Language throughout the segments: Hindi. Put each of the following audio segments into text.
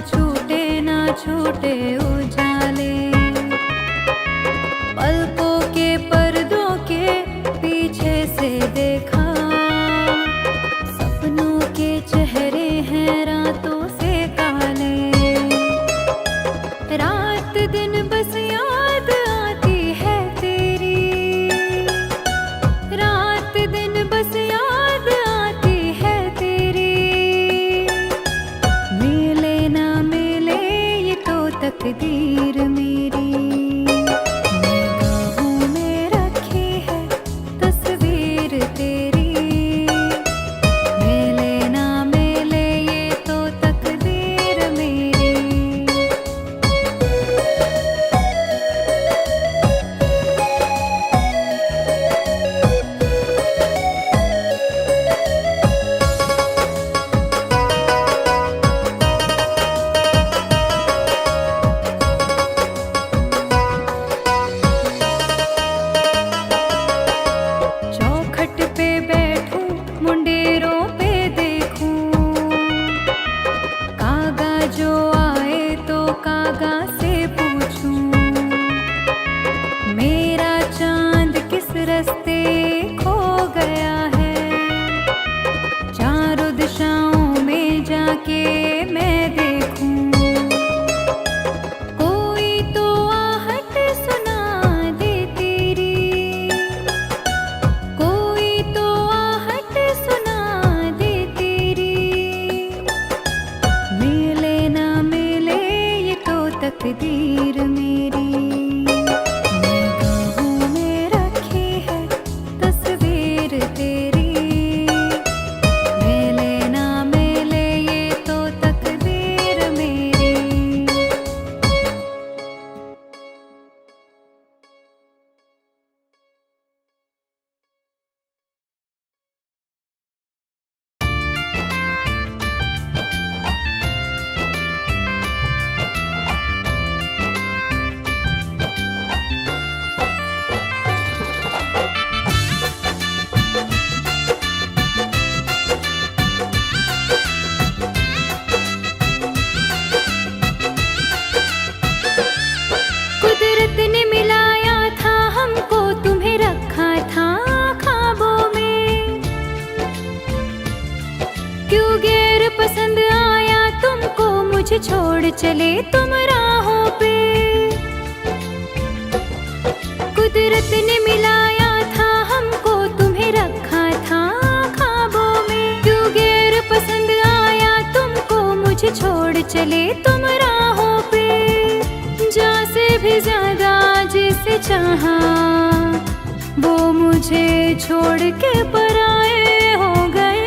छूटे ना छूटे उजाले, पलकों के पर्दों के पीछे से देखा, सपनों के चेहरे हैं रातों से काले। रात दिन बस याद आती है तेरी, रात दिन बस याद आती है तेरी। मिले ना मिले ये तो तकदीर मेरी, निगाहों में रखी है तस्वीर तेरी। मिले ना मिले ये तो तकदीर मेरी। चौखट पे बैठूं मुंडेरों पे देखूं, कागा जो आए तो कागा से पूछूं, मेरा चांद किस रास्ते खो गया है। चारों दिशाओं में जाके मैं देखूं, कोई तो आहट सुना दे तेरी, कोई तो आहट सुना दे तेरी। मिले ना मिले ये तो तकदीर मेरी, निगाहों में रखी है तस्वीर तेरी। मिले ना मिले ये तो तकदीर मेरी। कुदरत ने मिलाया था हमको, तुम्हें रखा था ख्वाबों में। क्यों गैर पसंद आया तुमको, मुझे छोड़ चले तुम राहों पे। कुदरत ने मिलाया था हमको, तुम्हें रखा था ख्वाबों में। क्यों गैर पसंद आया तुमको, मुझे छोड़ चले तुम राहों पे। जा से भी ज्यादा जिसे चाहा, वो मुझे छोड़ के पराए हो गए।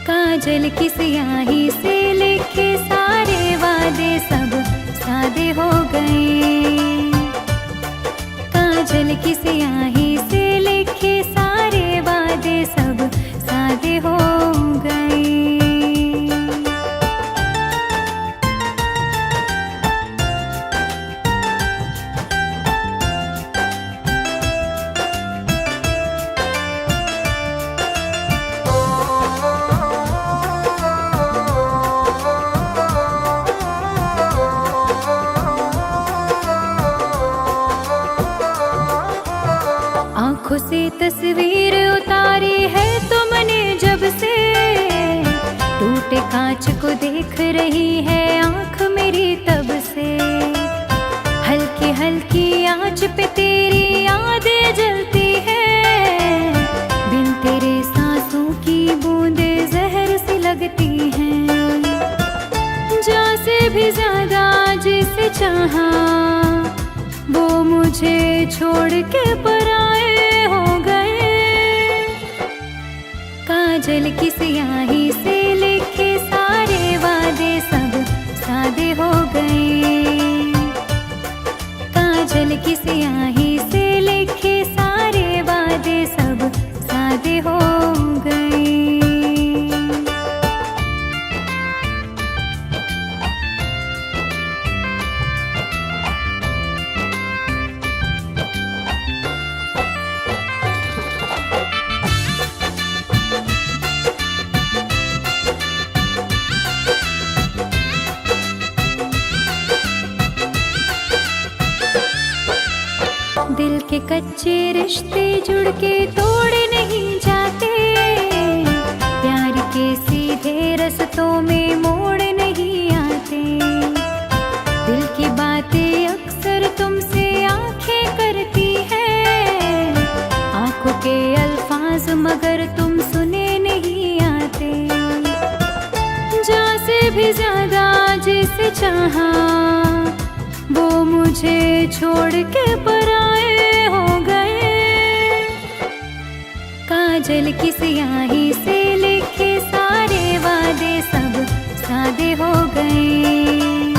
काजल की स्याही से लिखे सारे वादे सब सादे हो गए। काजल की स्याही से लिखे सारे वादे सब सादे हो गए। आँखों से तस्वीर उतारी है तुमने जब से, टूटे कांच को देख रही है आँख मेरी तब से। हल्की हल्की आँच पे तेरी यादें जलती है, बिन तेरे सांसों की बूंदे जहर सी लगती हैं। जा से भी ज्यादा जिसे चाहा, वो मुझे छोड़ के पराए हो गए। काजल की स्याही से लिखे सारे वादे सब सादे हो गए। काजल की स्याही से लिखे सारे वादे सब सादे हो गए। रिश्ते जुड़ के तोड़ नहीं जाते, प्यार के सीधे रस्तों में मोड़ नहीं आते। दिल की बातें अक्सर तुमसे आंखें करती है, आंखों के अल्फाज मगर तुम सुने नहीं आते। जान से भी ज्यादा जिसे चाहा वो मुझे छोड़ के पराए हो गए। काजल की स्याही से लिखे सारे वादे सब सादे हो गए।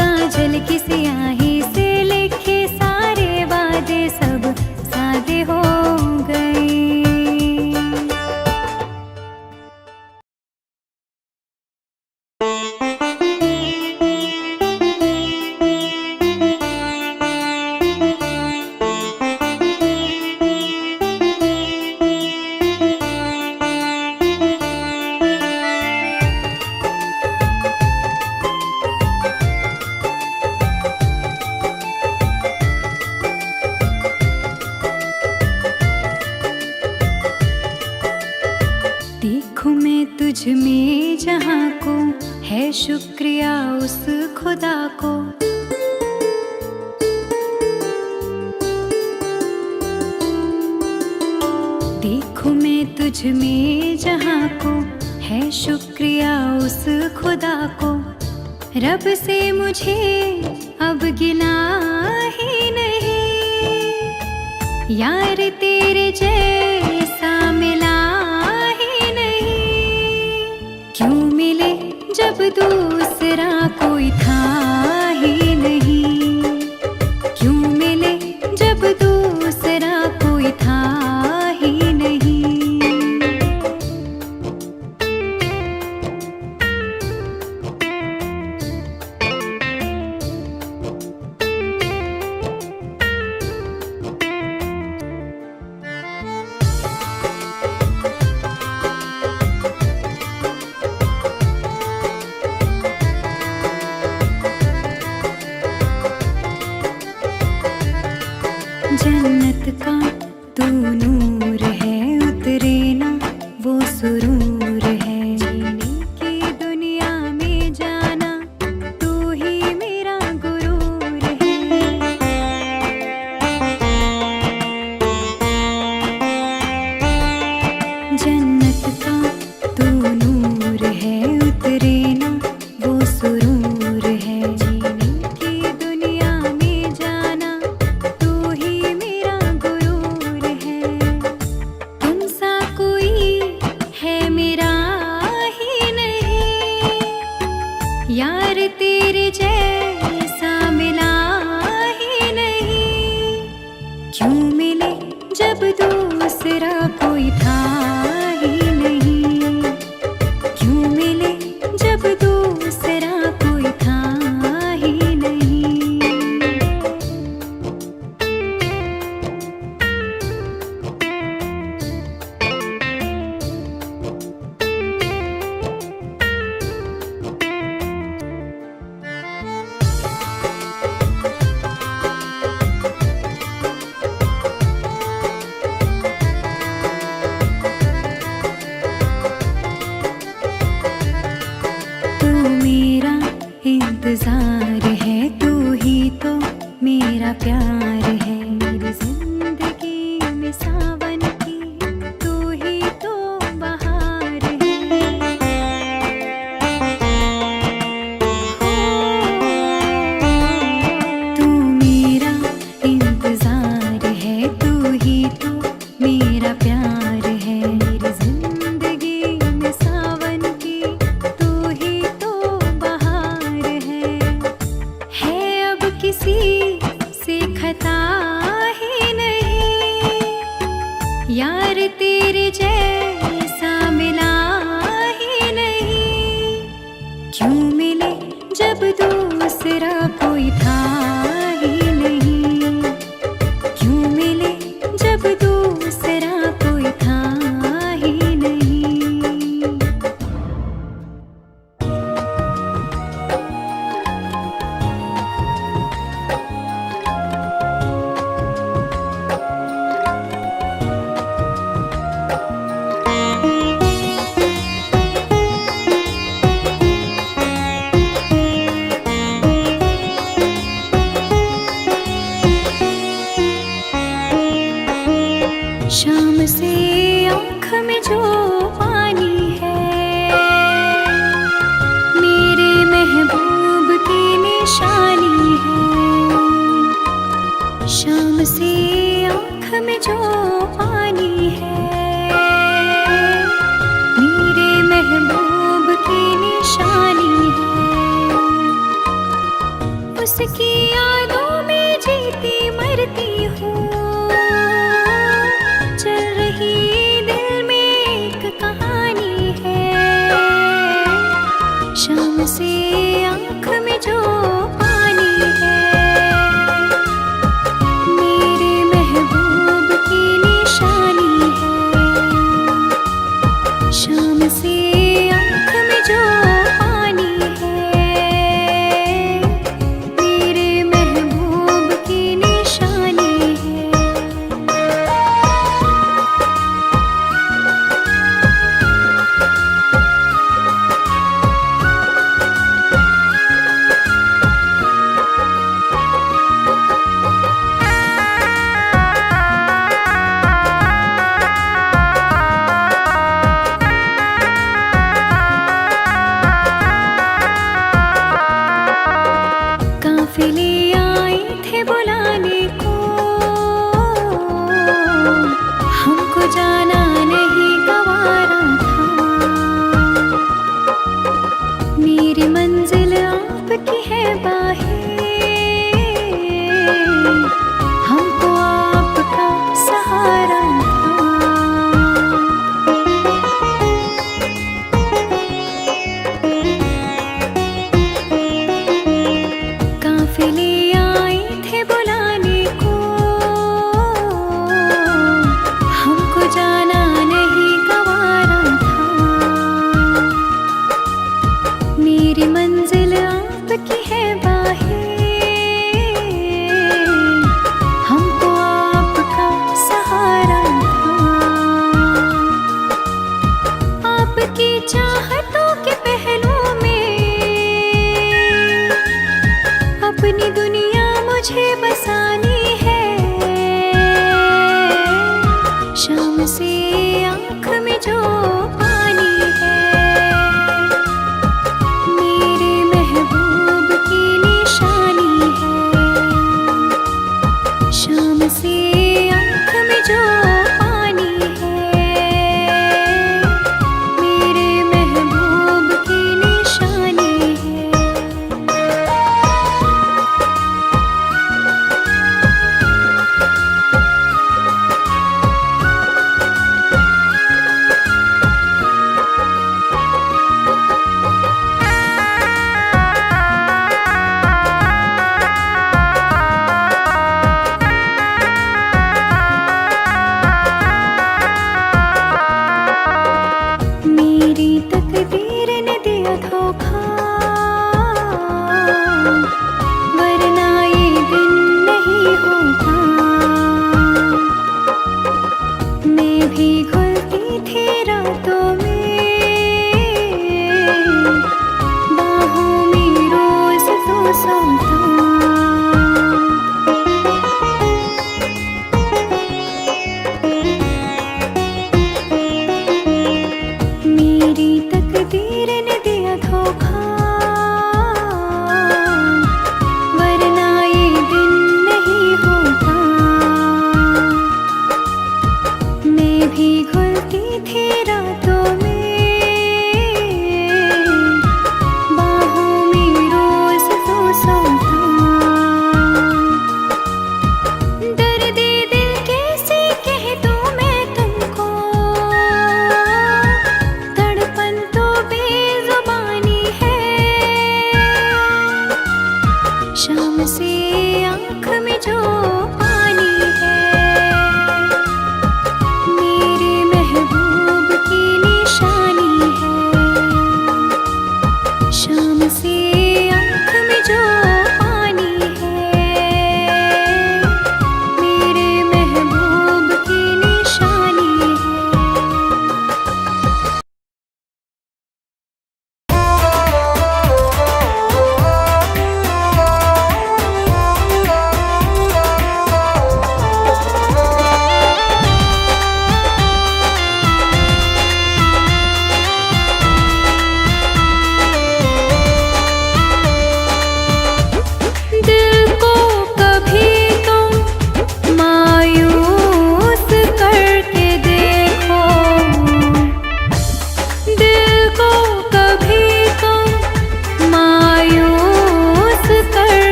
काजल की स्याही से लिखे सारे वादे सब सादे हो गए। देखूं मैं तुझ में जहाँ को है शुक्रिया उस खुदा को। देखूं मैं तुझ में जहाँ को है शुक्रिया उस खुदा को। रब से मुझे अब गिला ही नहीं, यार तेरे जैसा मिला ही नहीं। क्यों मिले जब दूसरा कोई था ही नहीं, क्यों मिले जब दूसरा कोई था ही नहीं।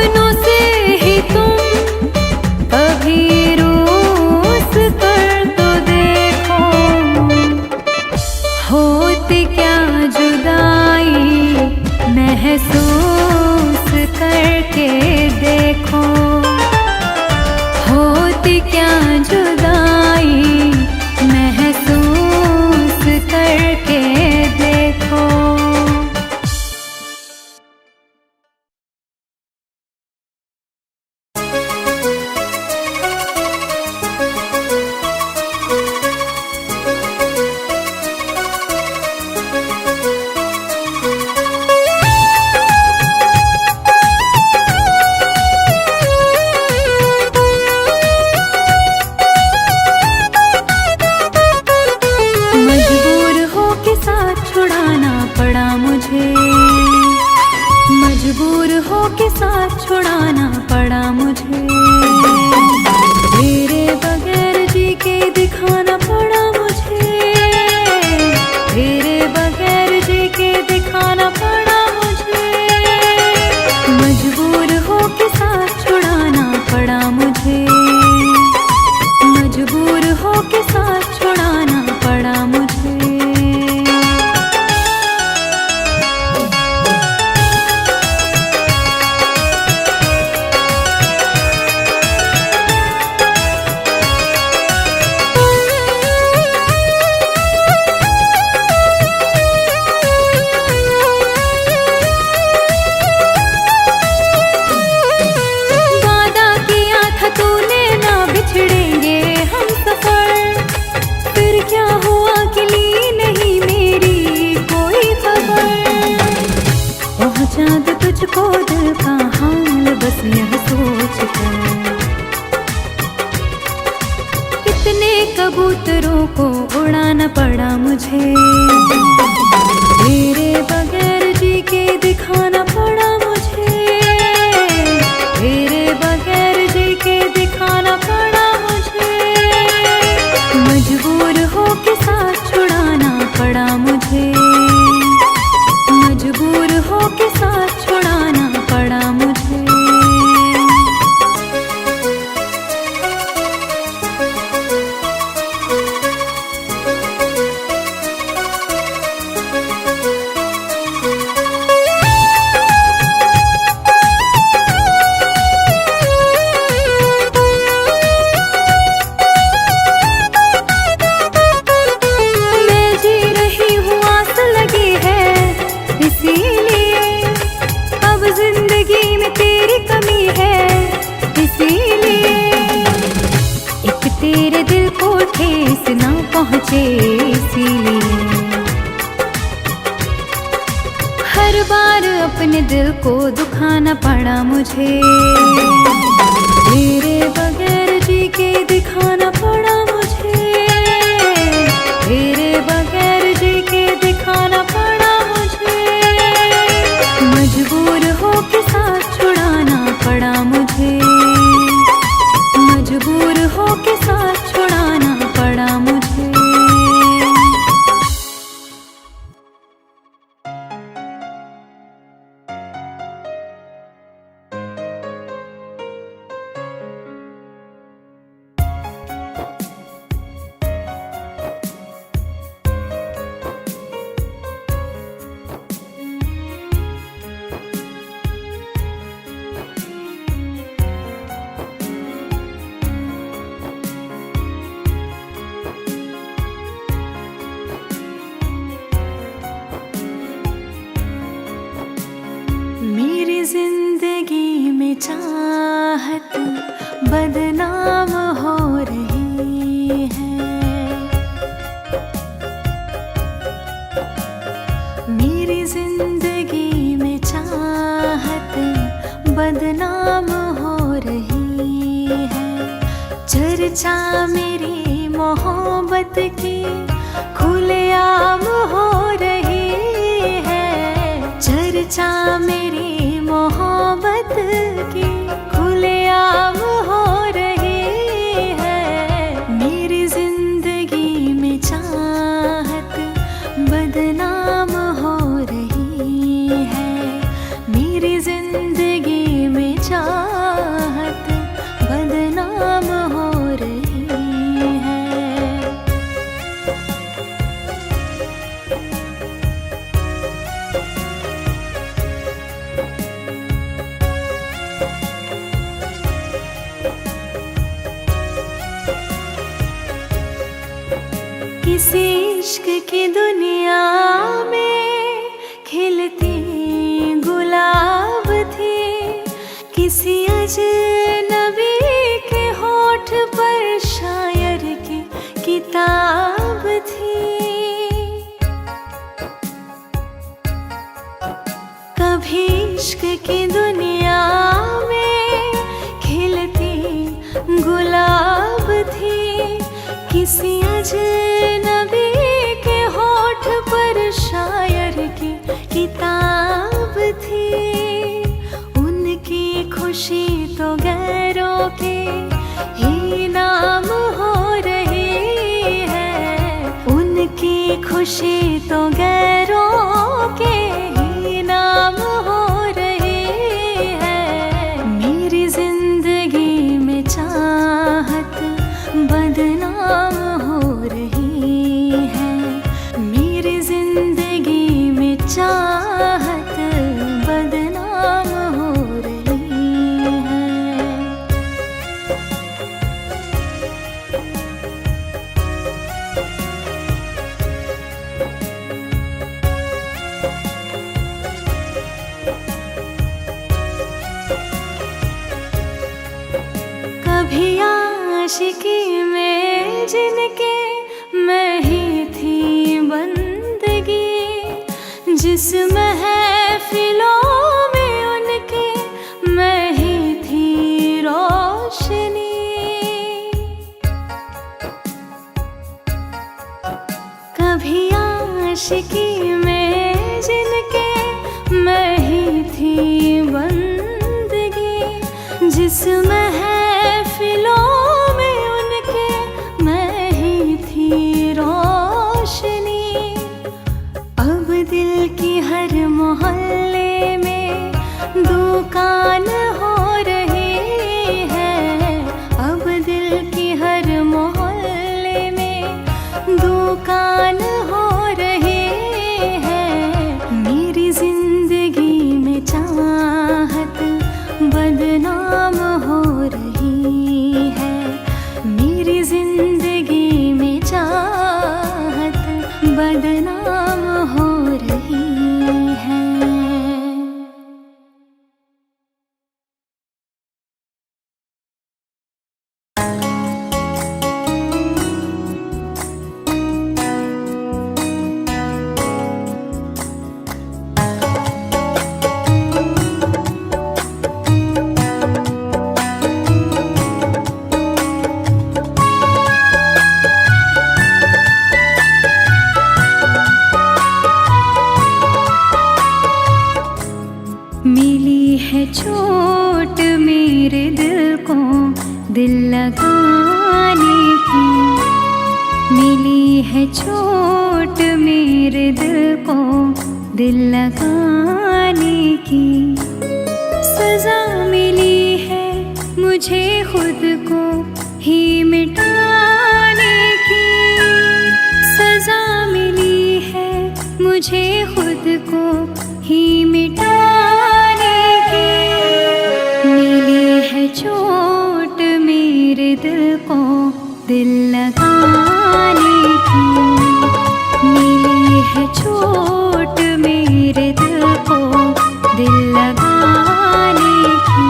सपनों से ही तुम कभी रूस कर तो देखो, होती क्या जुदाई महसूस करके देखो, होती क्या जुदाई महसूस करके देखो। मजबूर हो के साथ छुड़ाना पड़ा मुझे, मजबूर हो के साथ छुड़ाना पड़ा मुझे, तेरे बगैर जी के दिखाना पड़ा मुझे, तेरे बगैर जी के दिखाना पड़ा मुझे, मजबूर हो के साथ छुड़ाना पड़ा मुझे, मजबूर हो के साथ छुड़ाना पड़ा मुझे। वादा किया था तूने ना बिछड़ेंगे हम सफर, फिर क्या हुआ कि ली नहीं मेरी कोई खबर, पहुंचा दे तुझको दिल का हाल बस यह सोच कर, कितने कबूतरों को उड़ाना पड़ा मुझे, तेरे बगैर जी के दिखाना पड़ा मुझे, तेरे बगैर जी के दिखाना पड़ा मुझे, मजबूर हो के साथ छुड़ाना पड़ा मुझे, मजबूर हो के साथ छुड़ाना पड़ा मुझे। मैं जी रही हूँ आस लगी है इसीलिए, अब जिंदगी में तेरी कमी है इसीलिए, एक तेरे दिल को ठेस ना पहुँचे इसीलिए, हर बार अपने दिल को दुखाना पड़ा मुझे, तेरे बगैर जी के दिखाना पड़ा मुझे, तेरे बगैर जी के दिखाना पड़ा मुझे, मजबूर हो के साथ छुड़ाना पड़ा मुझे, मजबूर हो के साथ छुड़ाना पड़ा मुझे। मेरी जिंदगी में चाहत बदनाम हो रही है, मेरी जिंदगी में चाहत बदनाम हो रही है, चर्चा मेरी मोहब्बत की खुलेआम हो रही है, चर्चा मेरी मोहब्बत की खुलेआम हो रही है, मेरी जिंदगी में चाहत बदनाम हो रही है, मेरी जिंदगी में चाहत किसी इश्क की दुनिया में खिलती गुलाब थी, किसी अजनबी के होठ पर शायर की किताब थी। कभी इश्क की दुनिया में खिलती गुलाब थी, किसी अजनबी के होठ पर शायर की किताब थी। उनकी खुशी तो गैरों के ही नाम हो रही है, उनकी खुशी तो गैरों के ही नाम हो रही है। मेरी जिंदगी में चाहत बदनाम हो रही है, मेरी जिंदगी में चाहत बदनाम हो रही है। कभी आशिकी में जिनके मैं ही थी बंदगी, जिस महफिलों में उनके मैं ही थी रोशनी। कभी आशिकी में जिनके मैं ही थी बंदगी, जिस महफिलों में उनके मैं ही थी रोशनी। अब दिल की हर मोहल्ले में दुकान हो रही है, अब दिल की हर मोहल्ले में दुकान हो रही है। मेरी जिंदगी में चाहत बदनाम हो रही है, मेरी जिंदगी में चाहत बदनाम हो रही है। मिली है चोट मेरे दिल को दिल लगाने की, मिली है चोट मेरे दिल को दिल लगाने की। सजा मिली है मुझे खुद को ही मिटाने की, सजा मिली है मुझे खुद को ही मिटाने की। मिली है चोट मेरे दिल को दिल लगाने की, मिली है चोट मेरे दिल को दिल लगाने की।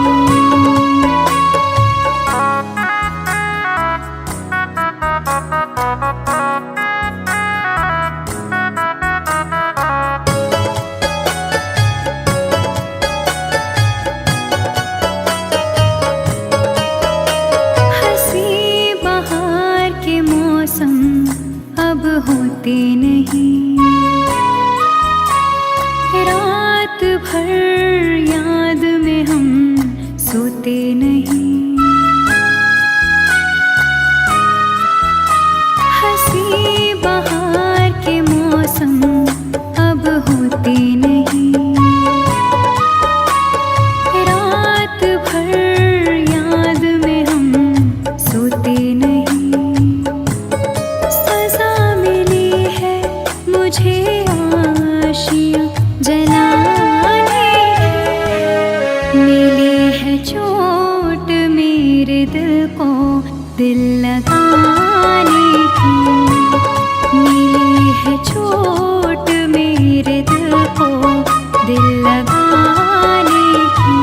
अब होते नहीं, रात भर याद में हम सोते नहीं। हंसी बहार के मौसम अब होते नहीं, रात भर याद में हम सोते नहीं। मुझे आशियाँ जलाने की, मिली है चोट मेरे दिल को दिल लगाने की। चोट मेरे दिल को दिल लगाने की।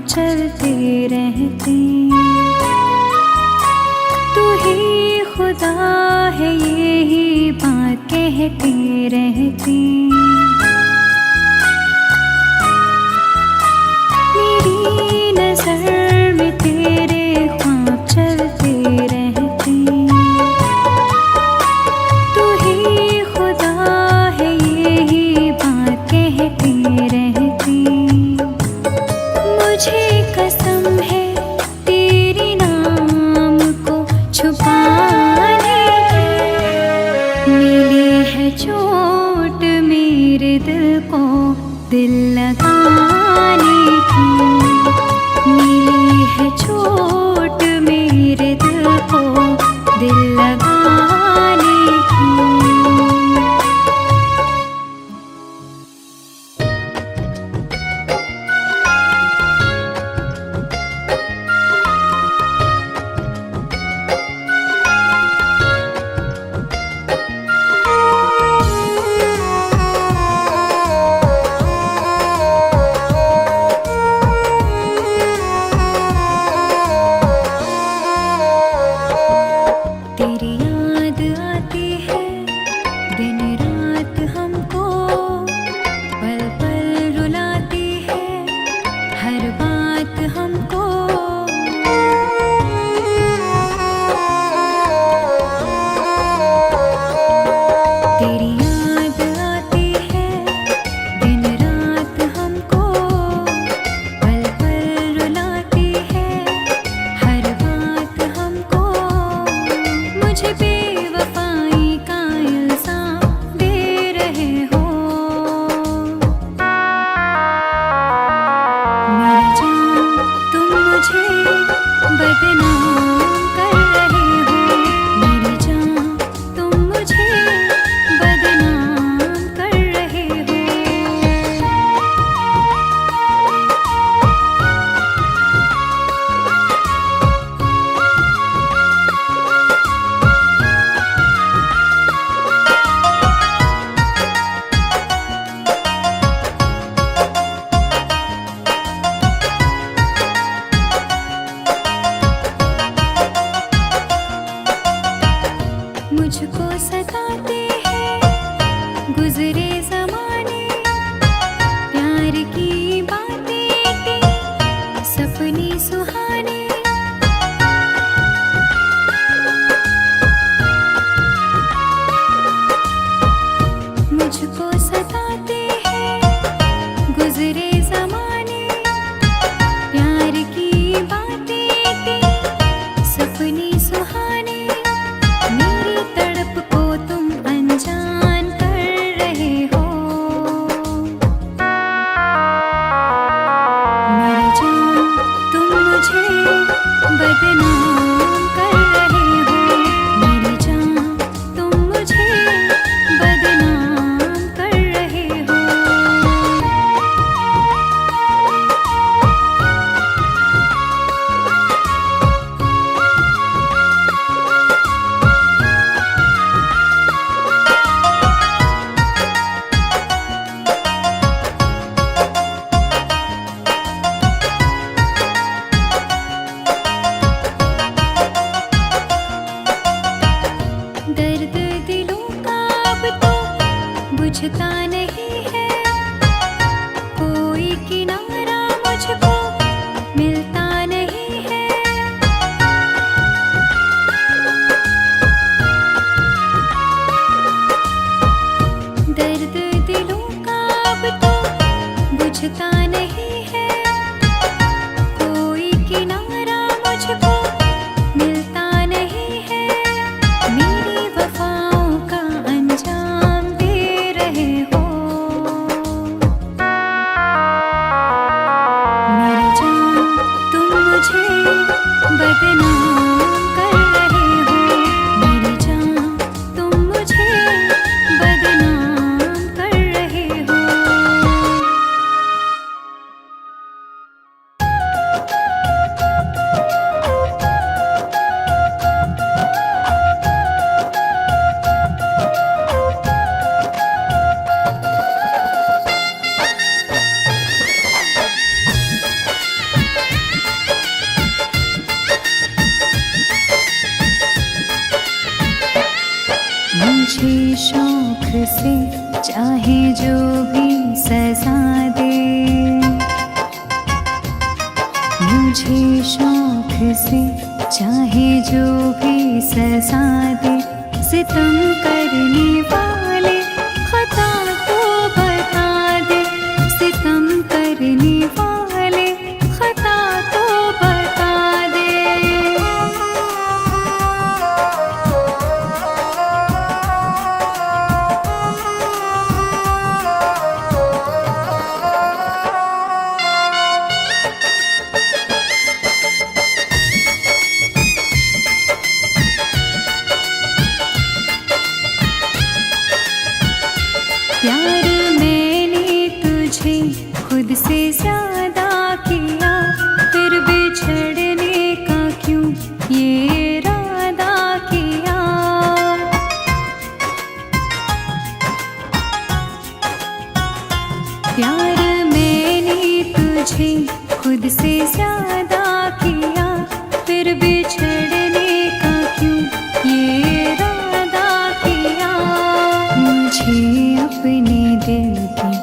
चलते रहते, तू ही खुदा है यही बात कहते रहते। मेरी नजर में तेरे ख्वाब चलते रहते, तू ही खुदा है यही बात कहते रहते। मुझे कसम है तेरे नाम को छुपाने की। मिली है चोट मेरे दिल को दिल लगाने की। मिली है चोट मेरे दिल को दिल लगाने की। तेरी याद आती है दिन रात हमको, पल पल रुलाती है हर बात हमको। तेरी याद आती है दिन रात हमको, पल पल रुलाती है हर बात हमको। मुझे बेवफाई का इल्ज़ाम दे रहे हो, मेरी जान तुम मुझे बदनाम कर रहे हो। मेरी जान तुम मुझे बदनाम कर रहे हो। मुझे बदनाम कर रहे हो, मेरी जान तुम मुझे बदनाम कर रहे हो। मुझे शौक से चाहे जो भी सजा दे, मुझे शौक से चाहे जो भी सजा दे, सितम करने वाले खता तो बता दे, सितम करने वाले खता तो बता दे। प्यार मैंने तुझे खुद से ज्यादा किया, फिर बिछड़ने का क्यों ये इरादा किया। प्यार मैंने तुझे खुद से ज्यादा किया, फिर बिछड़ने का क्यों ये इरादा किया। मुझे अपने दिल की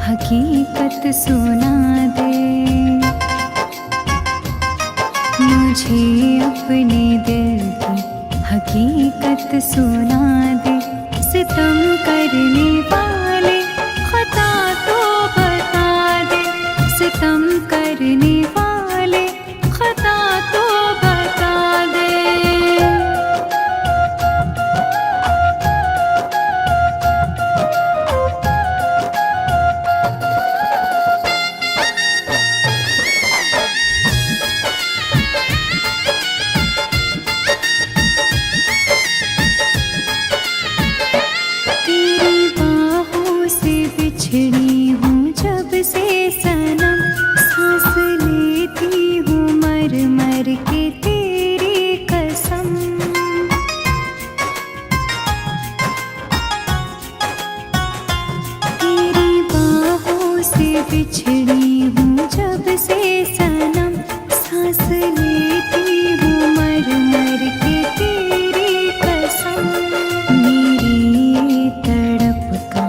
हकीकत सुना दे, मुझे अपने दिल की हकीकत सुना दे, सितम करने वाले खता तो बता दे, सितम करने वाले खता तो बता दे। तेरी बाहों से बिछड़ी हूँ जब से सनम, सांस लेती हूँ मर मर के तेरी कसम। तेरी बाहों से बिछड़ी हूँ जब से सनम, सांस लेती हूँ मर मर के तेरी कसम। मेरी तड़प का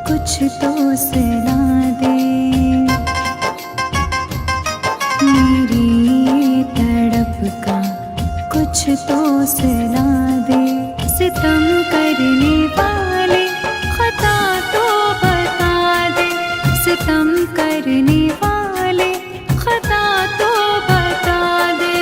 कुछ तो सुना दे, मेरी तड़प का कुछ तो सुना दे, सितम करने वाले खता तो बता दे, सितम करने वाले खता तो बता दे।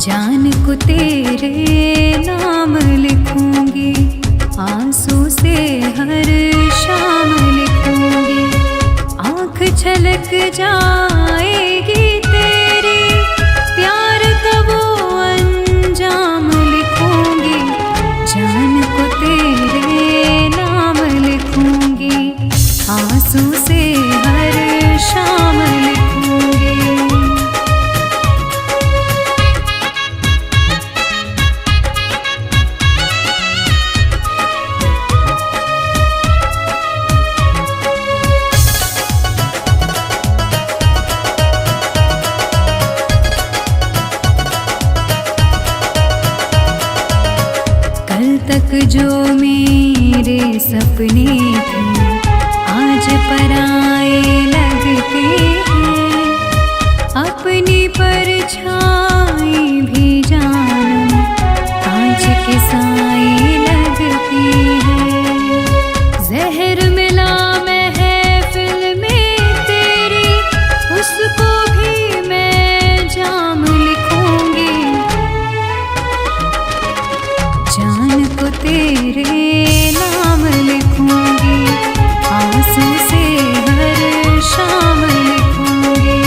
जान को तेरे नाम लिखूंगी, आंसू से हर शाम लिखूंगी। आँख छलक जाएगी तेरी, प्यार का वो अंजाम लिखूंगी। जान को तेरे नाम लिखूंगी, आंसू से हर शाम लिखूंगी। तक जो मेरे सपने थे आज पराए लगते हैं। अपनी परछाई भी जानम कांच के साए लगती है। जहर मिला महफिल में तेरी, उसको भी मैं जाम लिखूंगी। जान को तेरे नाम लिखूंगी, आंसू से हर शाम लिखूंगी।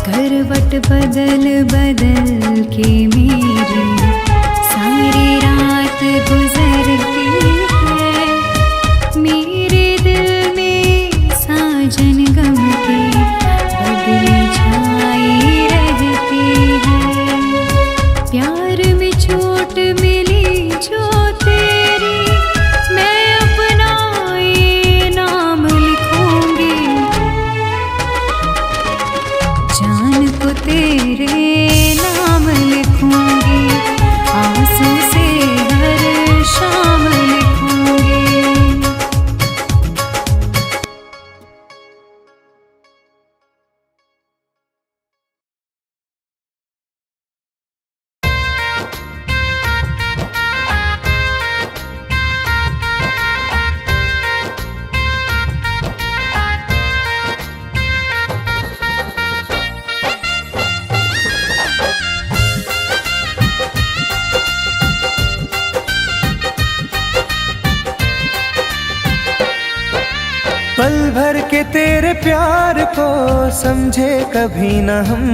करवट बदल बदल के मेरी सारी रात गुजरती है। मेरे दिल में साजन गम की बदली छाई रहती है। प्यार में चोट मिली जो तेरी, मैं अपना ये नाम लिखूंगी। जान को तेरे नाम लिखूंगी, आंसू से हर शाम लिखूंगी। पल भर के तेरे प्यार को समझे कभी न हम।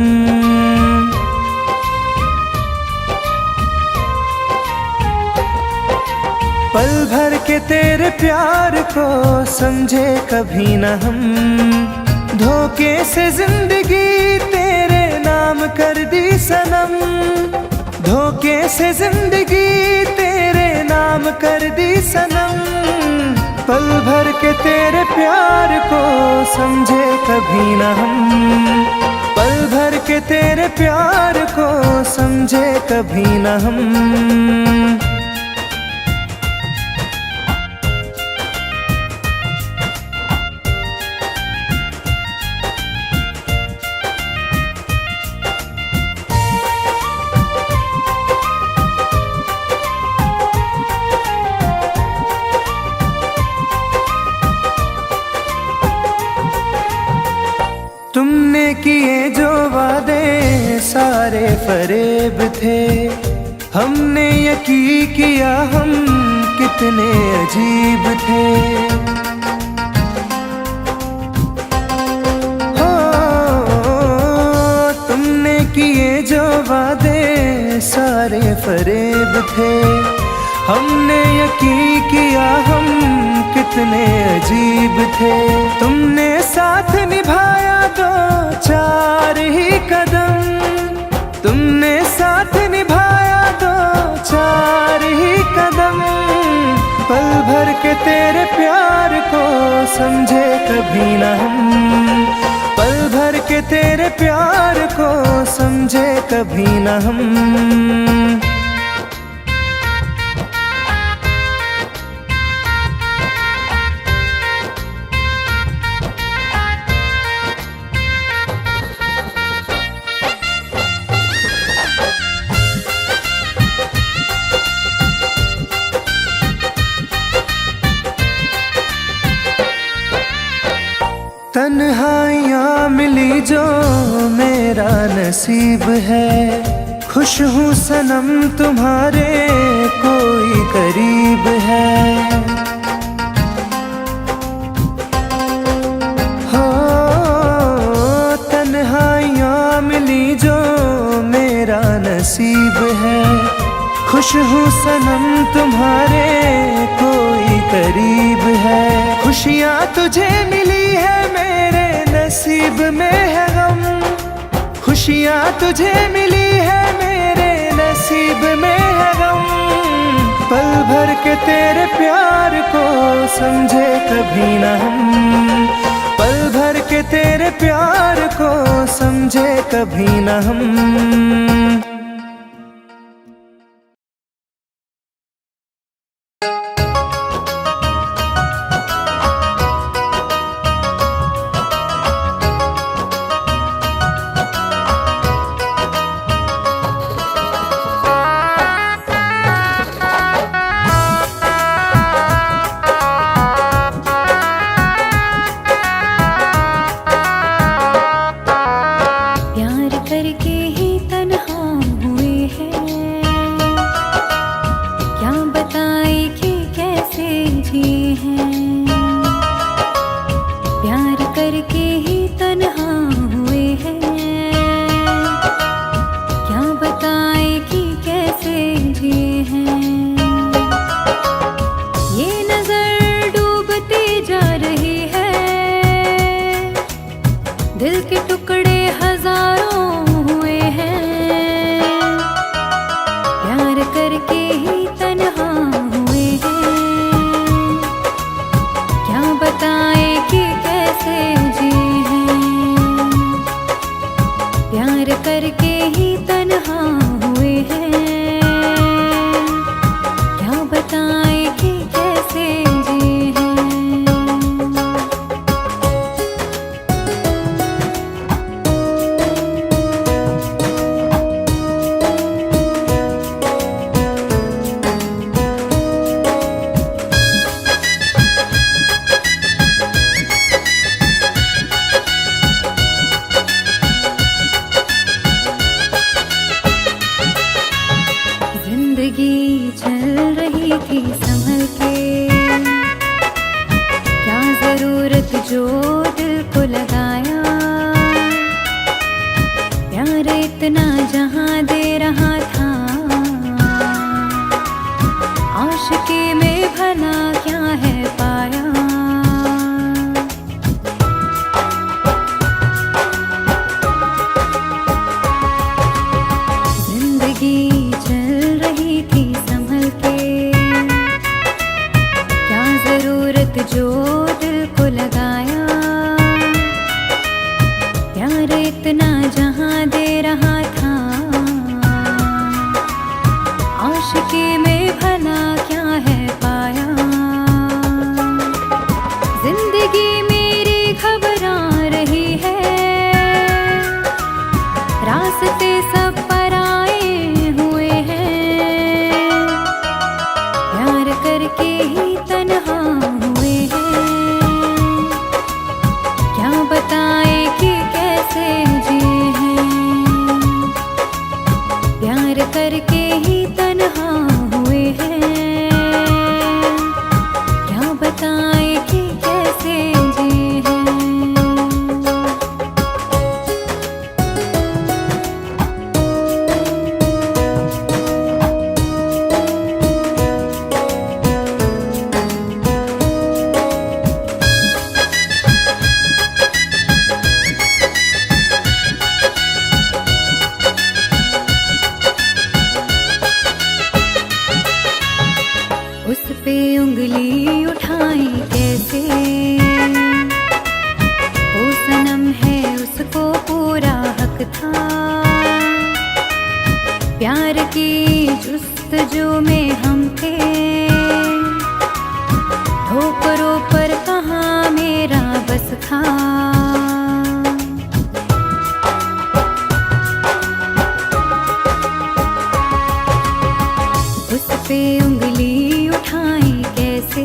पल भर के तेरे प्यार को समझे कभी न हम। धोखे से जिंदगी तेरे नाम कर दी सनम। धोखे से जिंदगी तेरे नाम कर दी सनम। पल भर के तेरे प्यार को समझे कभी न हम। पल भर के तेरे प्यार को समझे कभी न हम। तुमने किए जो वादे सारे फरेब थे। हमने यकीन किया हम कितने अजीब थे। हो तुमने किए जो वादे सारे फरेब थे। हमने यकीन किया हम कितने अजीब थे। तुमने साथ निभाया दो चार ही कदम। तुमने साथ निभाया दो चार ही कदम। पल भर के तेरे प्यार को समझे कभी न हम। पल भर के तेरे प्यार को समझे कभी न हम। तन्हाइयाँ मिली जो मेरा नसीब है। खुश हूँ सनम तुम्हारे कोई करीब है। हो तन्हाइयाँ मिली जो मेरा नसीब है। खुश हूँ सनम तुम्हारे कोई करीब है। खुशियाँ तुझे मिली है मेरे नसीब में है गम। खुश खुशियाँ तुझे मिली है, मेरे नसीब में है गम। पल भर के तेरे प्यार को समझे कभी न हम, पल भर के तेरे प्यार को समझे कभी न हम। दिल के टुकड़े हजारों हुए हैं, प्यार करके ही तन्हा हुए हैं। क्या बताए कि कैसे जिए हैं, प्यार करके ही तन्हा हुए हैं। क्या बताए कि कैसे जिए हैं। जिंदगी चल रही थी संभल के, क्या जरूरत जो दिल को लगाया। प्यार इतना जहां दे रहा था, आशिकी में भला क्या है पाया। जिंदगी चल रही थी संभल के, क्या जरूरत जो दिल को लगाया। प्यार इतना जहां दे रहा था, आशिकी में भला क्या है पाया। जिंदगी मेरी घबरा रही है, रास्ते सब पराए हुए हैं। प्यार करके ही तन्हा हुए हैं, क्या बताए कि कैसे जिए हैं। प्यार करके ही तन्हा हुए हैं, क्या बताए कि कैसे जिए हैं। उस पे उंगली उठाई कैसे, वो सनम है उसको पूरा हक था। प्यार की जुस्तजू में हम थे, ठोकरों पर कहाँ मेरा बस था। उस पे उंगली उठाई कैसे,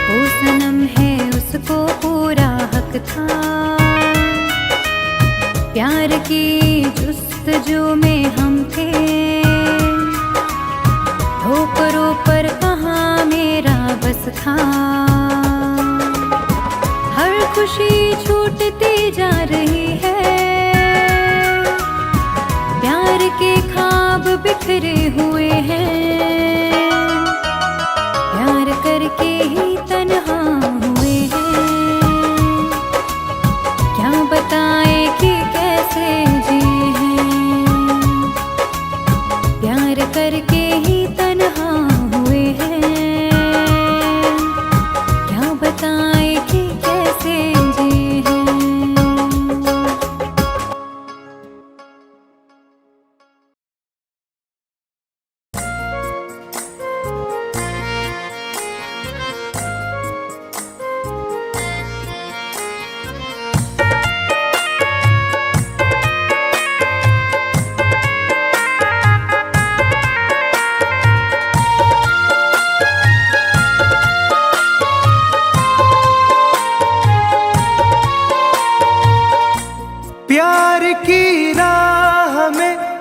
वो सनम है उसको पूरा हक था। प्यार की जुस्तजू में हम थे, ठोकरों पर कहाँ मेरा बस था। हर खुशी छूटती जा रही है, प्यार के ख्वाब बिखरे हुए हैं। प्यार करके ही तन्हा हुए हैं, क्या बताए कि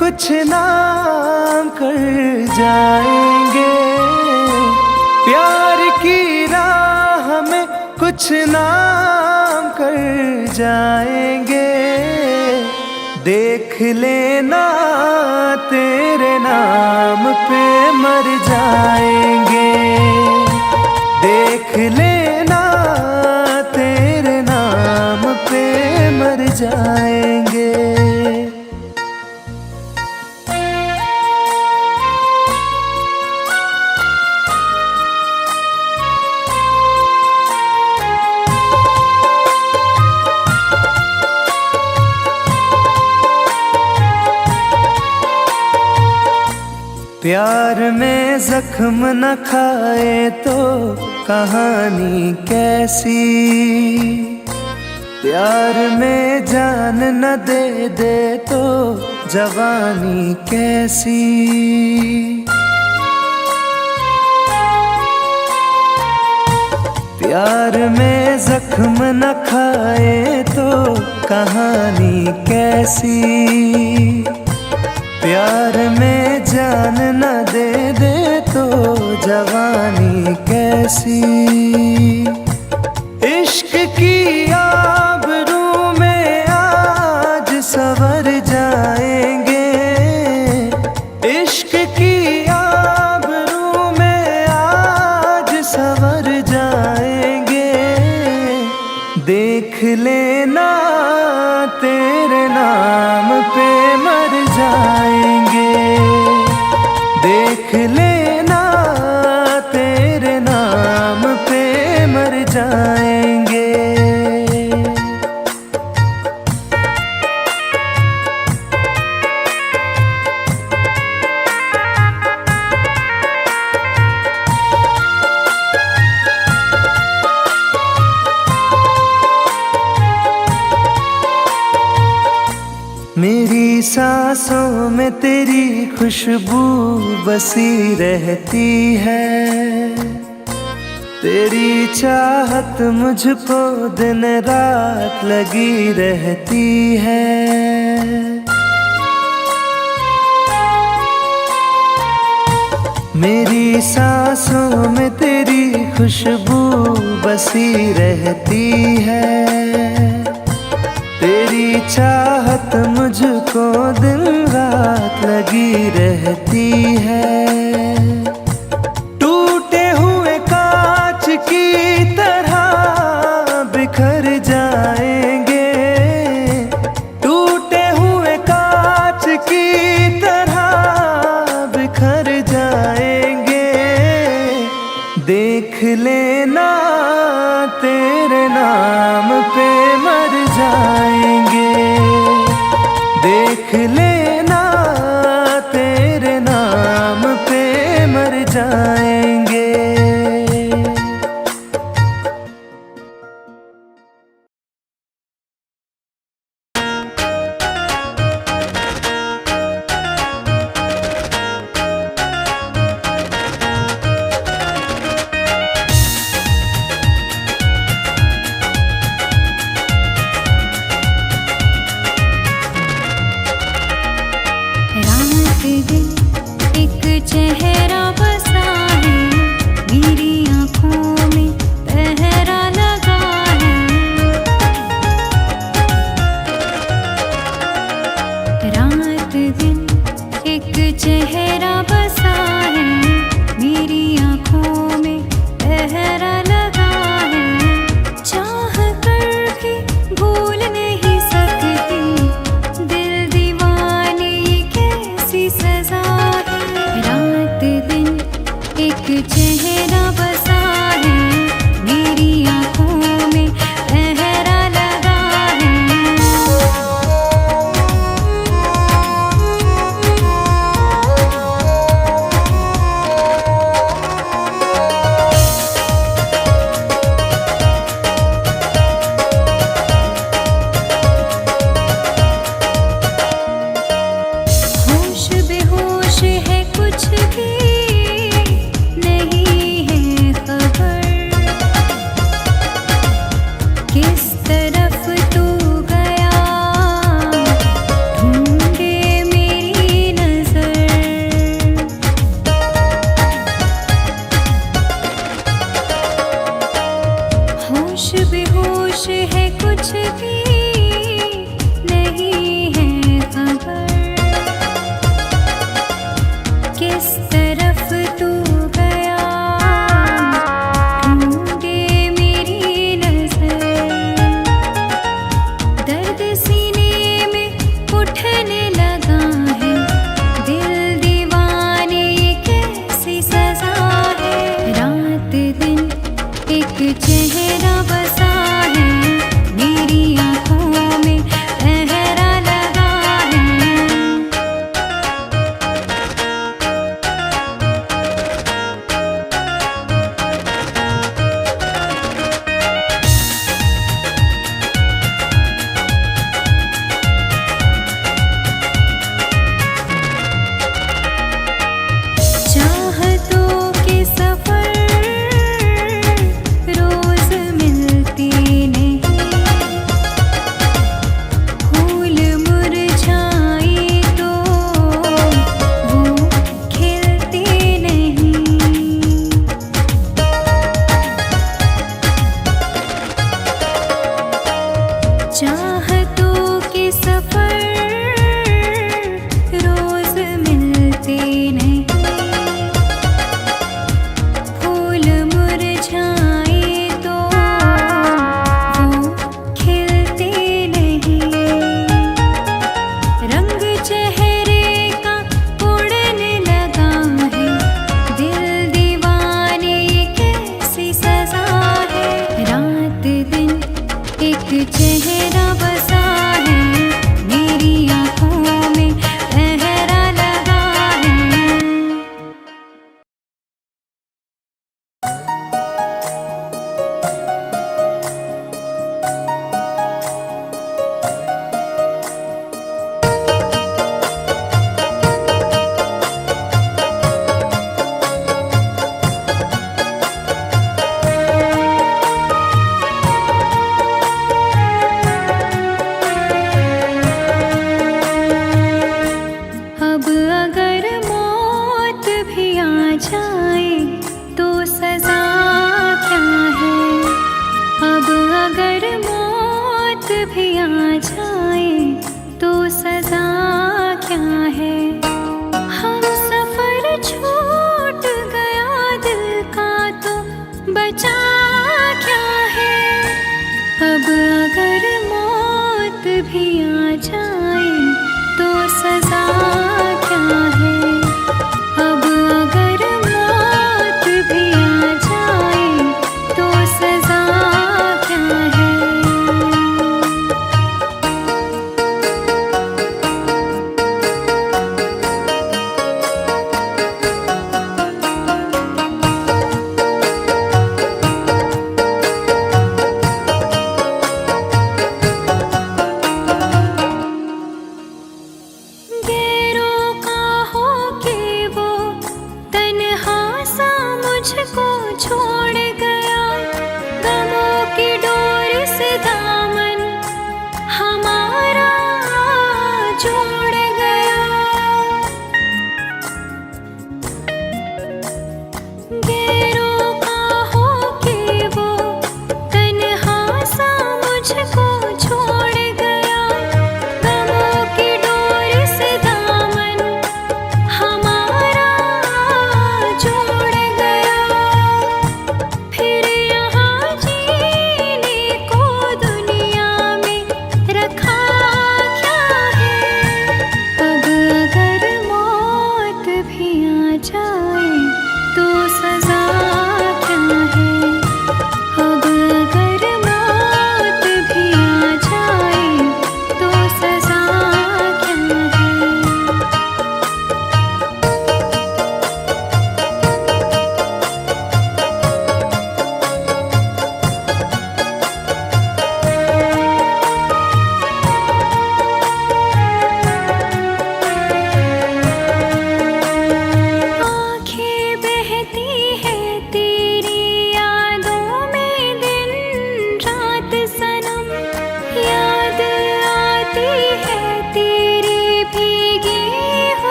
कुछ नाम कर जाएंगे, प्यार की राह में कुछ नाम कर जाएंगे। देख लेना तेरे नाम पे मर जाएंगे, देख लेना तेरे नाम पे मर जाएंगे। प्यार में जख्म न खाए तो कहानी कैसी, प्यार में जान न दे दे तो जवानी कैसी। प्यार में जख्म न खाए तो कहानी कैसी, प्यार में जान न दे दे तो जवानी कैसी। इश्क की आबरू में आज संवर जाएंगे, इश्क की आबरू में आज संवर जाएंगे। देख लेना तेरे नाम पे मर जाएंगे, देख लेना तेरे नाम पे मर जाएंगे। मेरी सांसों में तेरी खुशबू बसी रहती है, तेरी चाहत मुझको दिन रात लगी रहती है। मेरी सांसों में तेरी खुशबू बसी रहती है, तेरी चाहत मुझको दिन रात लगी रहती है। टूटे हुए कांच की तरह बिखर जाएंगे, टूटे हुए कांच की तरह बिखर जाएंगे। देख लेना तेरे नाम पे मर जाएंगे, देख लेना तेरे नाम पे मर जाएंगे। होश है कुछ भी नहीं है खबर, किस तरफ तू गया ढूंढे मेरी नजर। दर्द सीने में उठने लगा है, दिल दीवाने ये कैसी सजा है। रात दिन एक चेहरा बसा है, मेरी आँखों में पहरा लगा है। चाहतों के सफर रोज मिलते नहीं, फूल मुरझाए तो वो खिलते नहीं। चाहतों के सफर रोज मिलते नहीं, फूल मुरझाए तो वो खिलते नहीं। रंग चेहरे का उड़ने लगा है, दिल दीवाने ये कैसी सजा है। रात दिन एक चेहरा बसा है, मेरी आँखों में पहरा लगा है।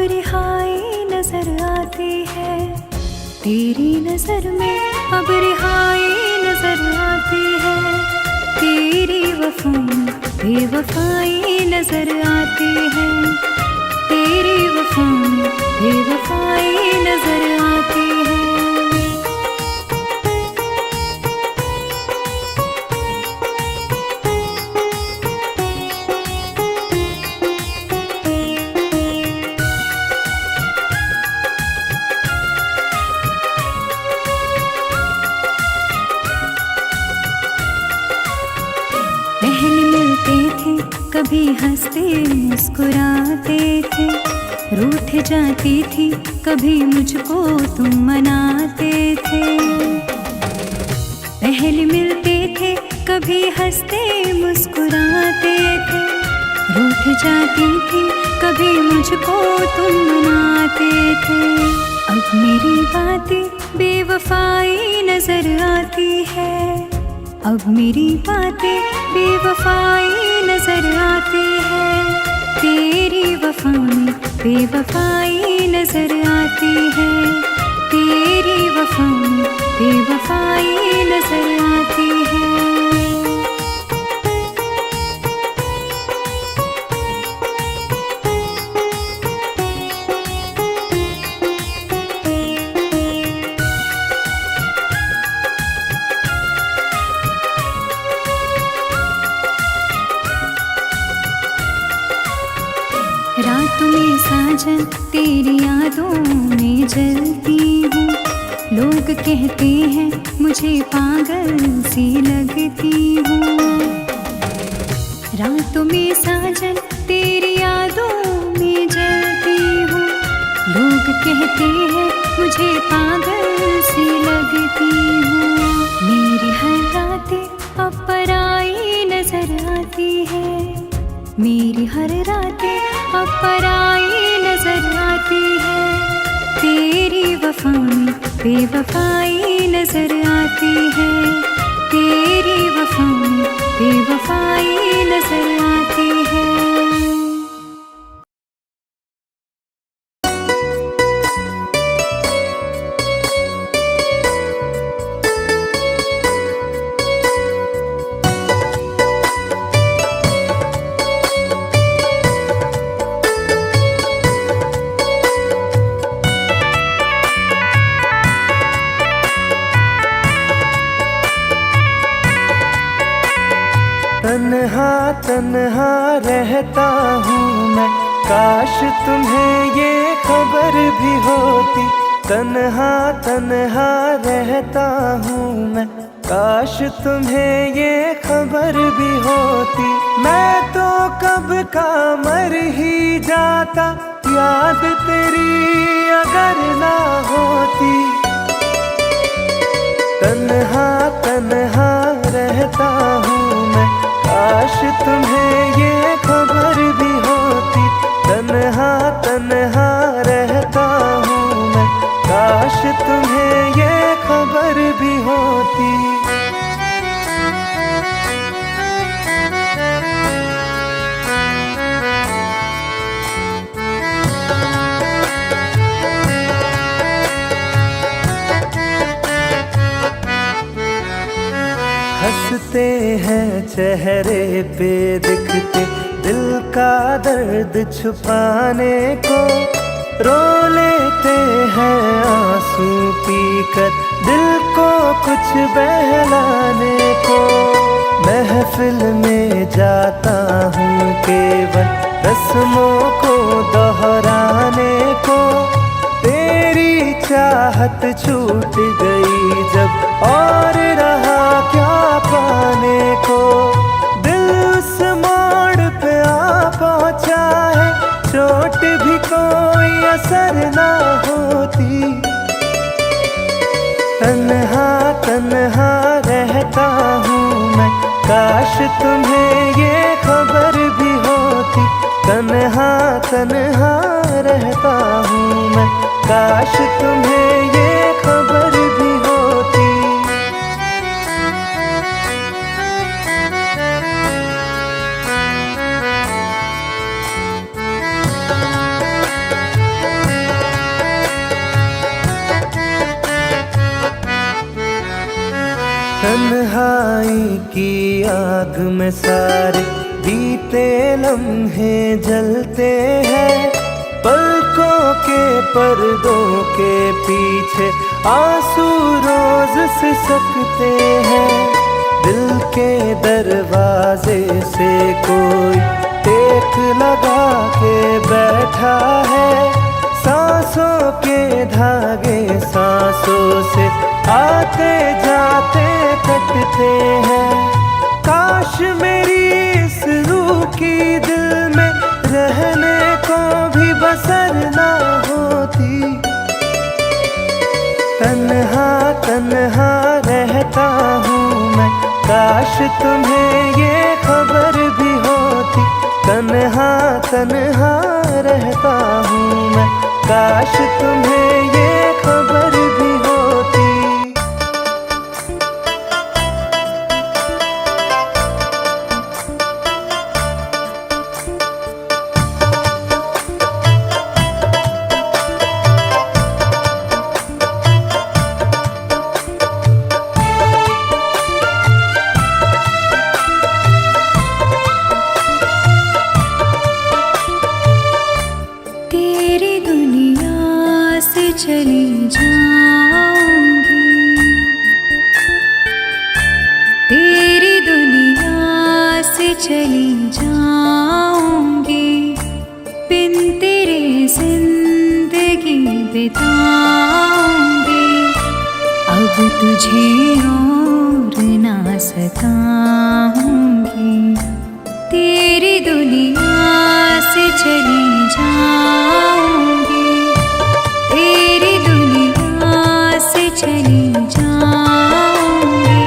रिहाई नजर आती है, तेरी नजर में अब रिहाई नजर आती है, तेरी वफा में बेवफाई नजर आती है, तेरी वफा में बेवफाई नजर आती है। पहले मिलते थे कभी हंसते मुस्कुराते थे, रूठ जाती थी कभी मुझको तुम मनाते थे। पहले मिलते थे कभी हंसते मुस्कुराते थे, रूठ जाती थी कभी मुझको तुम मनाते थे। अब मेरी बातें बेवफाई नजर आती है, अब मेरी बातें बेवफाई नजर आती है, तेरी वफा में बेवफाई नजर आती है, तेरी वफा में बेवफाई नजर आती है। रात में साजन तेरी यादों में जलती हूँ, लोग कहते हैं मुझे पागल सी लगती हूँ। रातों में साजन तेरी यादों में जलती हूँ, लोग कहते हैं मुझे पागल सी लगती हूँ। मेरी हर रातें अब पराई नजर आती है, मेरी हर रातें अब पराई नजर आती है, तेरी वफा में बेवफाई नजर आती है, तेरी वफा में बेवफाई नजर आती है। तन्हा तन्हा रहता हूँ मैं, काश तुम्हें ये खबर भी होती। तन्हा तन्हा रहता हूँ मैं, काश तुम्हें ये खबर भी होती। मैं तो कब का मर ही जाता, याद तेरी अगर ना होती। तन्हा तन्हा रहता हूँ मैं, काश तुम्हें ये खबर भी होती। तन्हा तन्हा रहता हूँ मैं, काश तुम्हें ये खबर भी होती। हंसते हैं चेहरे पे दिखते, दिल का दर्द छुपाने को। रो लेते हैं आंसू पीकर, दिल को कुछ बहलाने को। महफिल में जाता हूँ केवल रस्मों को दोहराने को। तेरी चाहत छूट गई जब, और रहा क्या पाने को। दिल उस मोड़ पे आ पहुँचा है, चोट भी कोई असर ना होती। तन्हा तन्हा रहता हूँ मैं, काश तुम्हें ये खबर भी होती। तन्हा तन्हा रहता हूँ मैं, काश तुम्हें ये खबर भी होती। तन्हाई की आग में सारे बीते लम्हे जलते हैं, पलकों के पर्दों के पीछे आंसू रोज सिसकते हैं। दिल के दरवाजे से कोई टेक लगा के बैठा है, सांसों के धागे सांसों से आते जाते कटते हैं। काश मेरी इस रूह की दिल में रहने को भी बसर ना होती। तन्हा तन्हा रहता हूँ मैं, काश तुम्हें ये खबर भी होती। तन्हा तन्हा रहता हूँ मैं, काश तुम्हें ये खबर भी होती। चली जाऊंगी, तेरी दुनिया से चली जाऊंगी, बिन तेरे जिंदगी बिताऊंगी। अब तुझे और ना सताऊंगी, तेरी दुनिया से चली जाऊंगी, तेरी दुनिया से चली जाऊंगी।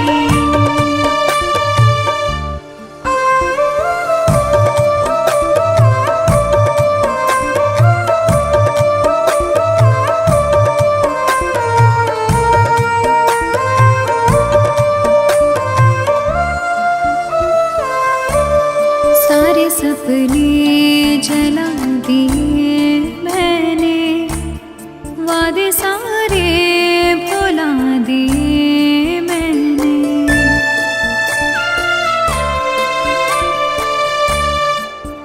सारे सपने जला दिए मैंने, वादे सारे भुला दिए मैंने।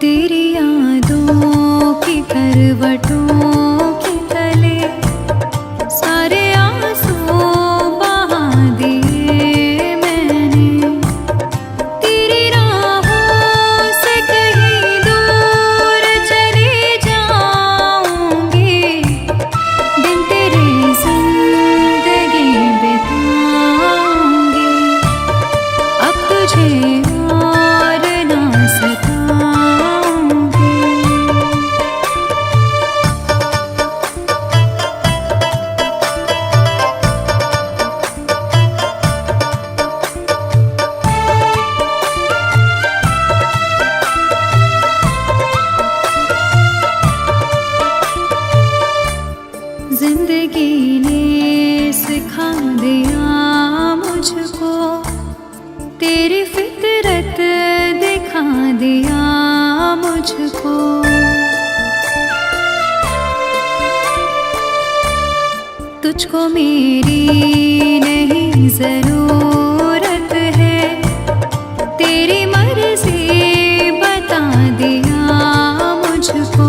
तेरी यादों की करवटों के तले सारे आंसू बहा दिए मैंने। तेरी राहों से कहीं दूर चली जाऊंगी, बिन तेरे जिंदगी बिताऊंगी। अब तुझे और ना सताऊंगी। जिंदगी ने सिखा दिया मुझको, तेरी फितरत दिखा दिया मुझको। तुझको मेरी नहीं जरूरत है, तेरी मर्जी बता दिया मुझको।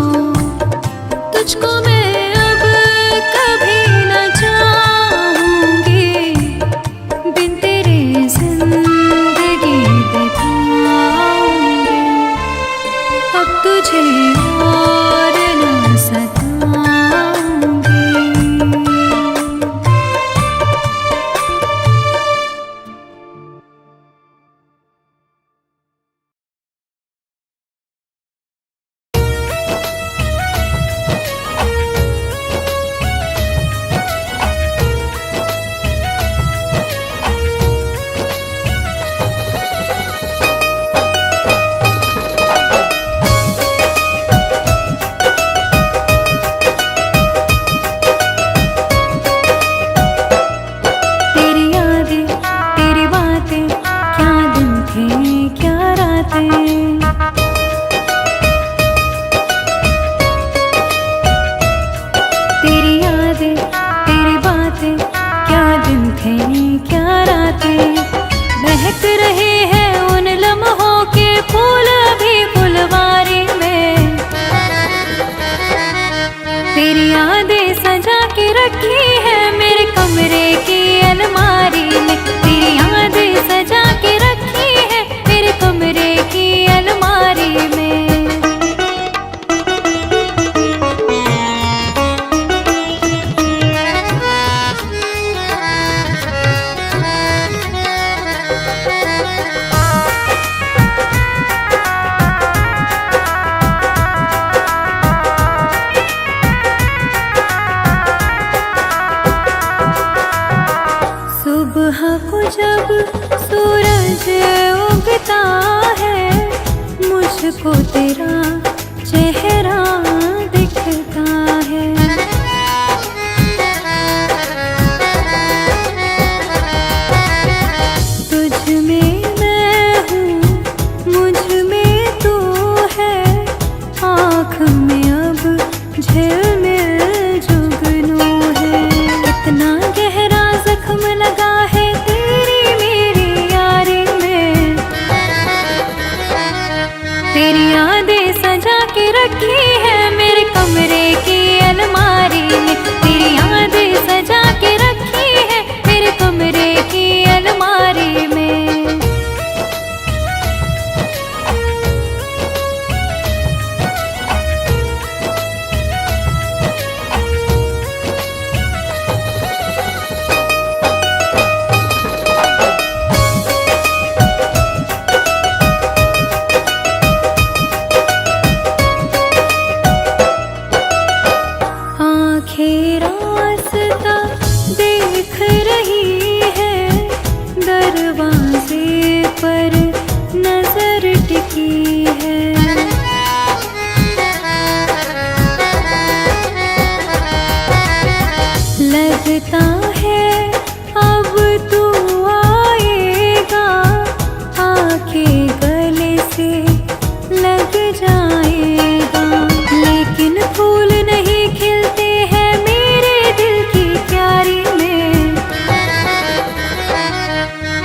तुझको मैं अब कभी न चाहूंगी, बिन तेरे जिंदगी बिताऊंगी। अब तुझे और न सताऊंगी। सूरज उगता है, मुझको तेरा चेहरा दिखता है। तुझ में मैं हूँ, मुझ में तू है, आँख में अब झिलमिल जुगनू है। इतना गहरा जख्म लगा है तेरी मेरी यारी में, तेरी यादें सजा के रखी है मेरे कमरे की अलमारी में। तेरी यादें सजा के रखी है मेरे कमरे की अलमारी में। आँखें रास्ता देख रही है, दरवाजे पर नजर टिकी है। लगता है अब तू आएगा, आके गले से लग जाएगा। लेकिन फूल नहीं खिलते हैं मेरे दिल की क्यारी में,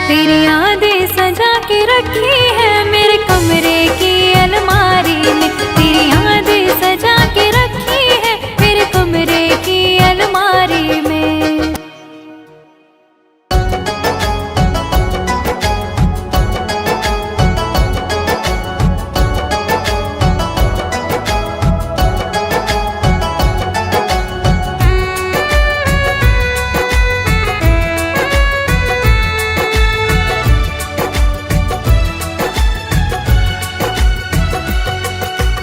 तेरी यादें सजा के रखी है मेरे कमरे की अलमारी में। तेरी यादें सजा के रखी है मेरे कमरे की अलमारी में।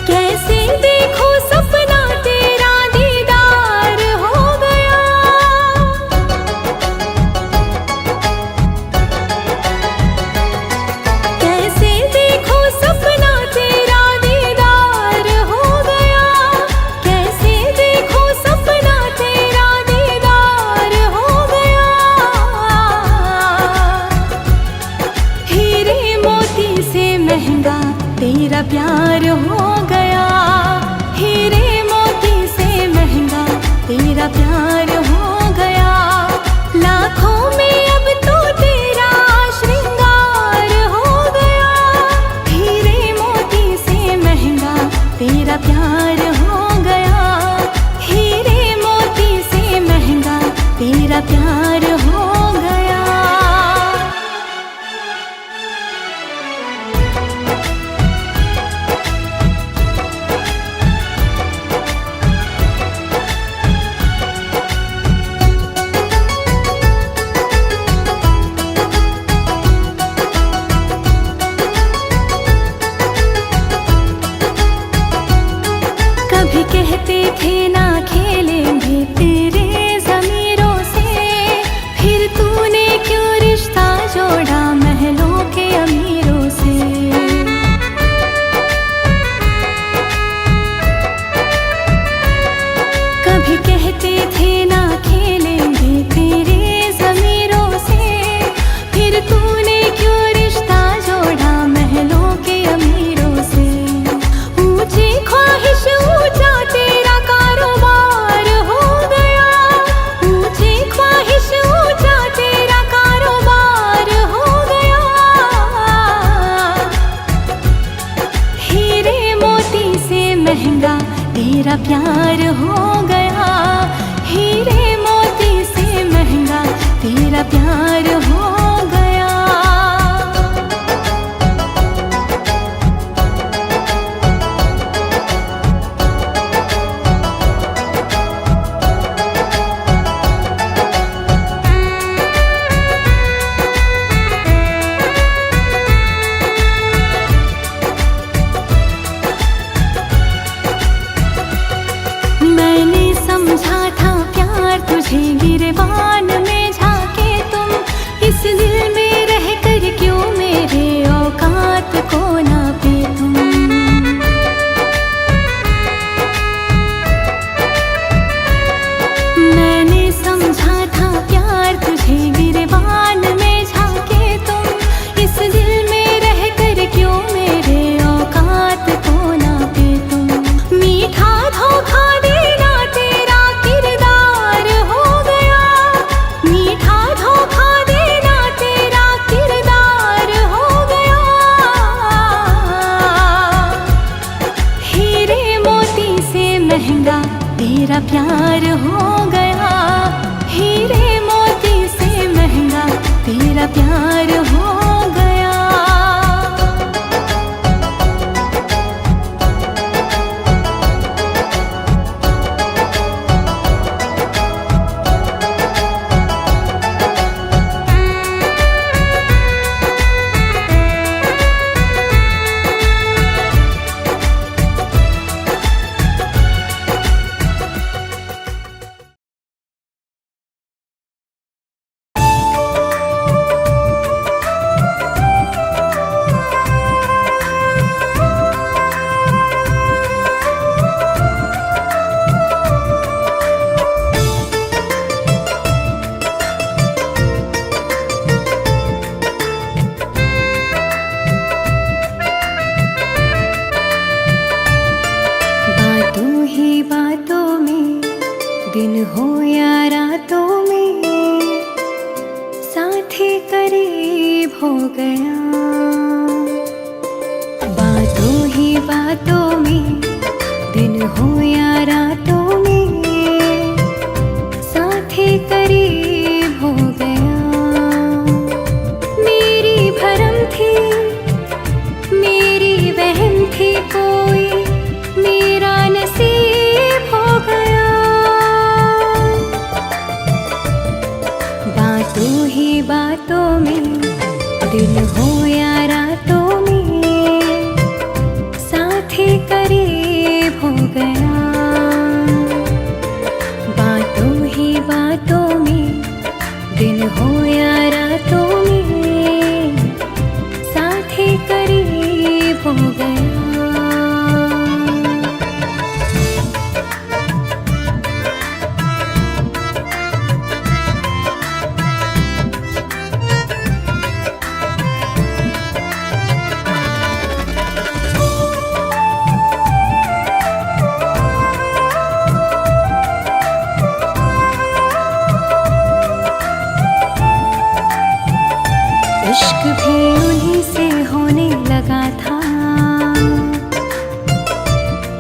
कैसे देखो सपना तेरा दीदार हो गया, कैसे देखो सपना तेरा दीदार हो गया, कैसे देखो सपना तेरा दीदार हो गया। हीरे मोती से महंगा तेरा प्यार हो गया, हीरे मोती से महंगा तेरा प्यार हो गया। लाखों में अब तो तेरा श्रृंगार हो गया, हीरे मोती से महंगा तेरा प्यार हो गया, हीरे मोती से महंगा तेरा प्यार हो गया। कभी कहते थे ना खेलेंगे तेरे ज़मीरों से, फिर तूने क्यों रिश्ता जोड़ा महलों के अमीरों से। कभी कहते थे ना खेलेंगे तेरे ज़मीरों से, फिर तूने क्यों रिश्ता जोड़ा महलों के अमीरों से। ऊंची ख्वाहिश ऊंचा तेरा कारोबार हो गया, ऊंची ख्वाहिश ऊंचा तेरा कारोबार हो गया। हीरे मोती से महंगा तेरा प्यार हो गया, हीरे मोती से महंगा तेरा प्यार हो गया। प्यार हो गया। बातों ही बातों में, दिन हो या रातों में, साथी करीब हो गया। बातों ही बातों में, दिन हो या रातों में, साथी करीब हो गया। मेरी भरम थी, मेरी वहम थी, कोई मेरा नसीब हो गया। बातों ही बातों में, दिन हो या रातों में, साथी करीब हो गया। बातों ही बातों में, दिन हो या रातों में, साथी करीब हो गया। इश्क भी उन्हीं से होने लगा था,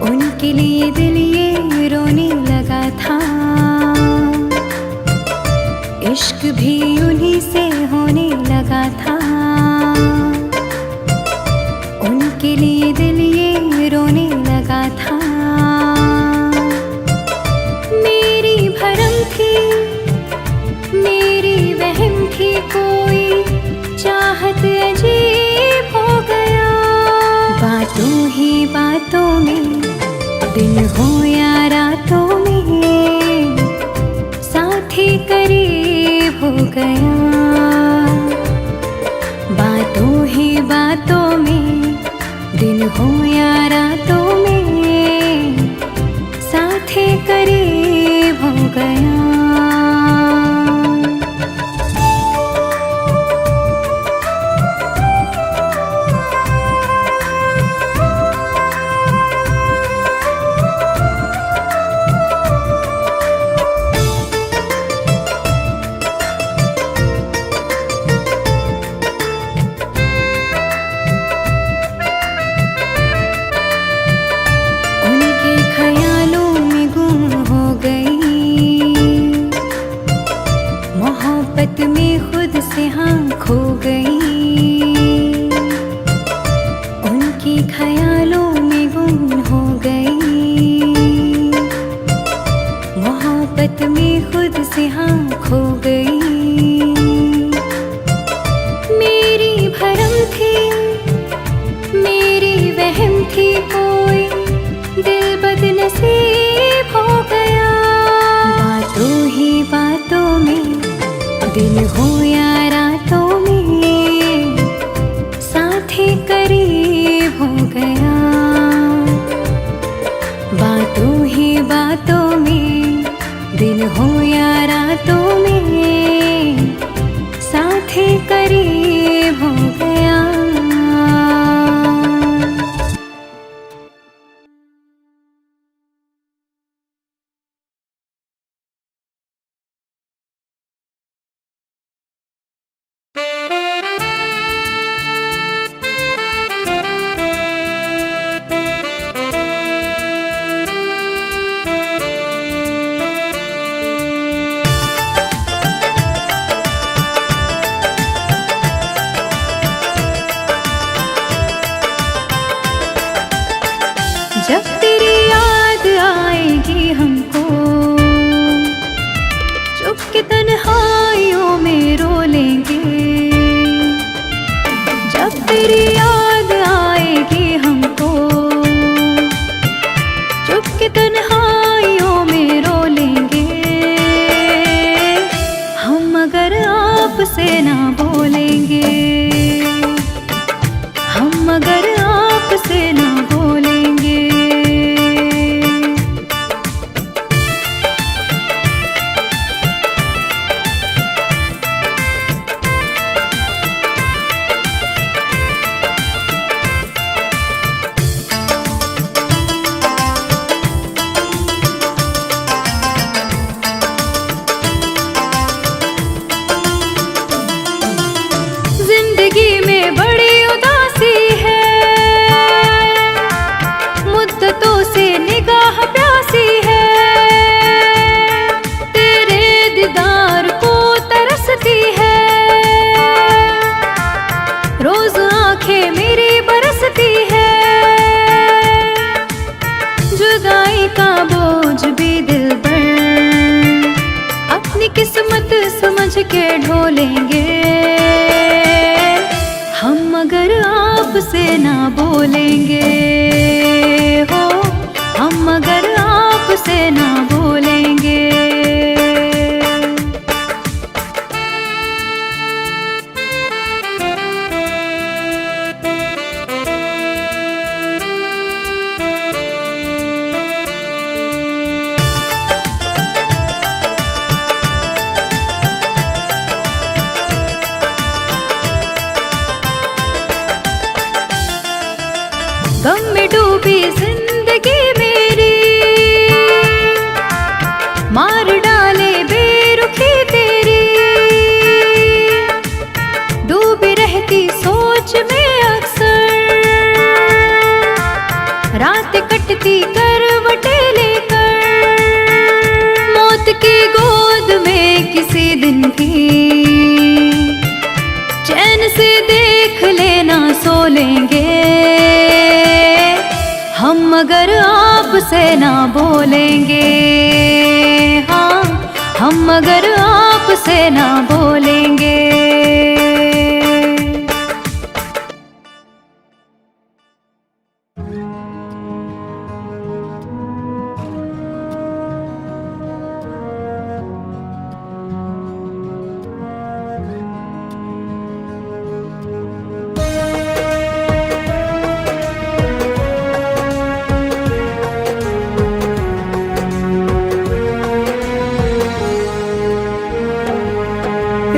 उनके लिए दिल ये रोने लगा था। इश्क भी उन्हीं से होने लगा था, उनके लिए दिल ये रोने लगा था। मेरी भरम थी, मेरी वहम थी, कोई चाहत अजीब हो गया। बातों ही बातों में, दिन हो या रातों में, साथी करीब हो गया। बातों ही बातों में, दिन हो या रातों में, साथी करीब हो गया। उनके ख्यालों में गुम हो गई, मोहब्बत में खुद से हाँ खो गई। उनके ख्यालों में गुम हो गई, मोहब्बत में खुद से हाँ खो गई। मेरी भरम थी, मेरी वहम थी, कोई दिल बदनसीब हो गया। बातों ही बातों में, दिन हो या रातों में, साथी करीब हो गया। बातों ही बातों में, दिन हो या रातों में, साथी करीब हो गया। तेरी याद आएगी हमको, चुपके तन्हाइयों में रो लेंगे हम अगर आपसे ना बोलेंगे, हम अगर आपसे ना बोलेंगे। जिंदगी में बड़ी उदासी है, मुद्दतों से निगाह प्यासी है, तेरे दीदार को तरसती है, रोज आंखें मेरी बरसती है, जुदाई का बोझ भी दिल पर अपनी किस्मत समझ के ढोलेंगे हम अगर आपसे ना बोलेंगे हो, हम अगर आपसे ना बोलेंगे। गम में डूबी जिंदगी मेरी, मार डाले बेरुखी तेरी, डूबी रहती सोच में अक्सर, रात कटती करवटे लेकर, मौत की गोद में किसी दिन भी चैन से देख लेना सो लेंगे हम अगर आपसे ना बोलेंगे, हाँ हम अगर आपसे ना बोलेंगे।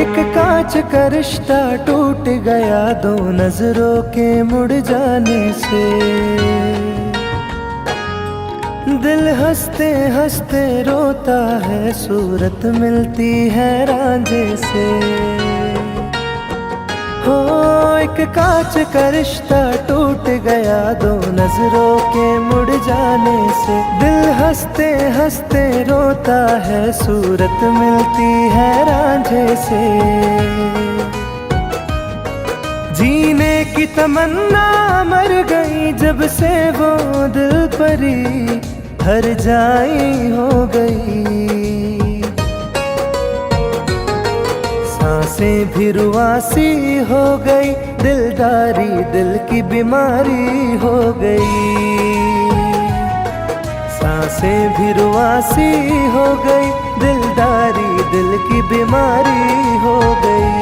एक कांच का रिश्ता टूट गया दो नजरों के मुड़ जाने से, दिल हंसते हंसते रोता है, सूरत मिलती है रांझे से। हो एक कांच का रिश्ता टूट गया दो नजरों के मुड़ जाने से, दिल हंसते हंसते रोता है, सूरत मिलती है रांझे से। जीने की तमन्ना मर गई जब से वो दिल परी हर जाई हो गई, सांसें भी रुआसी हो गई, दिलदारी दिल की बीमारी हो गई, सांसें भी रुआसी हो गई, दिलदारी दिल की बीमारी हो गई।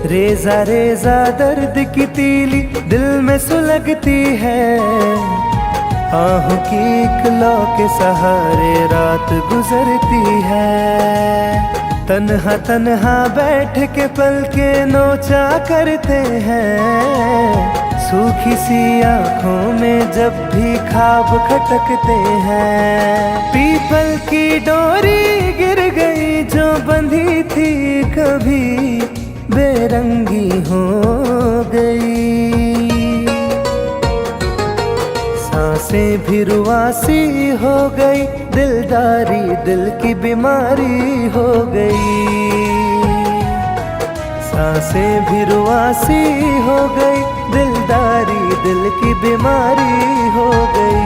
रेजा रेजा दर्द की तीली दिल में सुलगती है, आहों की इकलौ के सहारे रात गुजरती है। तन्हा तन्हा बैठ के पल के नोचा करते हैं, सूखी सी आँखों में जब भी ख्वाब खटकते हैं। पीपल की डोरी गिर गई जो बंधी थी कभी बेरंगी हो गई, सांसें भी रुआसी हो गई, दिलदारी दिल की बीमारी हो गई। सांसें भी रुआसी हो गई, दिलदारी दिल की बीमारी हो गई।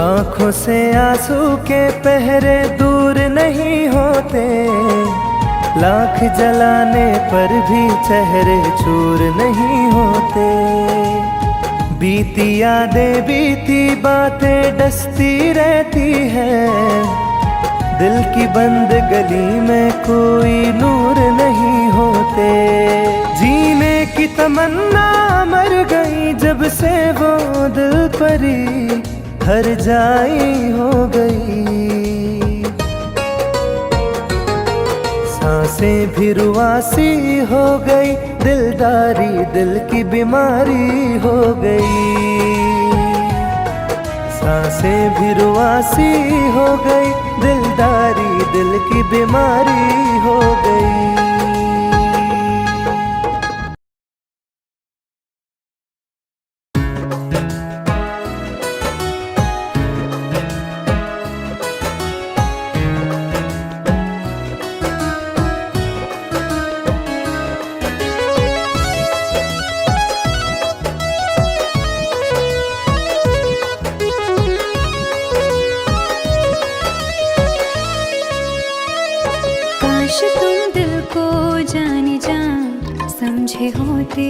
आँखों से आंसू के पहरे दूर नहीं होते, लाख जलाने पर भी चेहरे चूर नहीं होते। बीती यादें बीती बातें डसती रहती है, दिल की बंद गली में कोई नूर नहीं होते। जीने की तमन्ना मर गई जब से वो दिल परी हर जाई हो गई। सांसें भी रुआसी हो गई, दिलदारी दिल की बीमारी हो गई। सांसें भी रुआसी हो गई, दिलदारी दिल की बीमारी हो गई। काश तुम दिल को जाने जा समझे होते,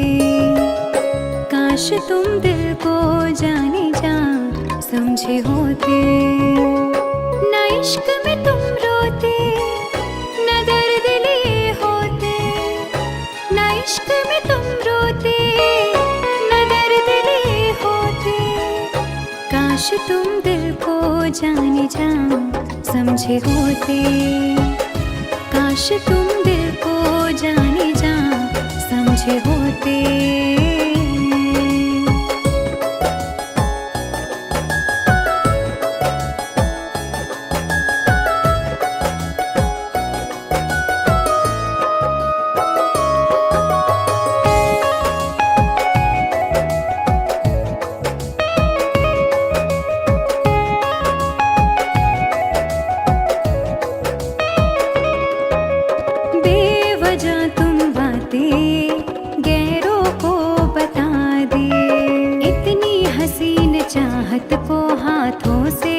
काश तुम दिल को जाने जा समझे होते। न इश्क में तुम रोते, न दर्द लिए होते, न इश्क में तुम रोते, न दर्द लिए होते। काश तुम दिल को जाने जा समझे होते, काश तुम दिल को जाने जा समझे होते। बेवजह तुम बातें गैरों को बता दे, इतनी हसीन चाहत को हाथों से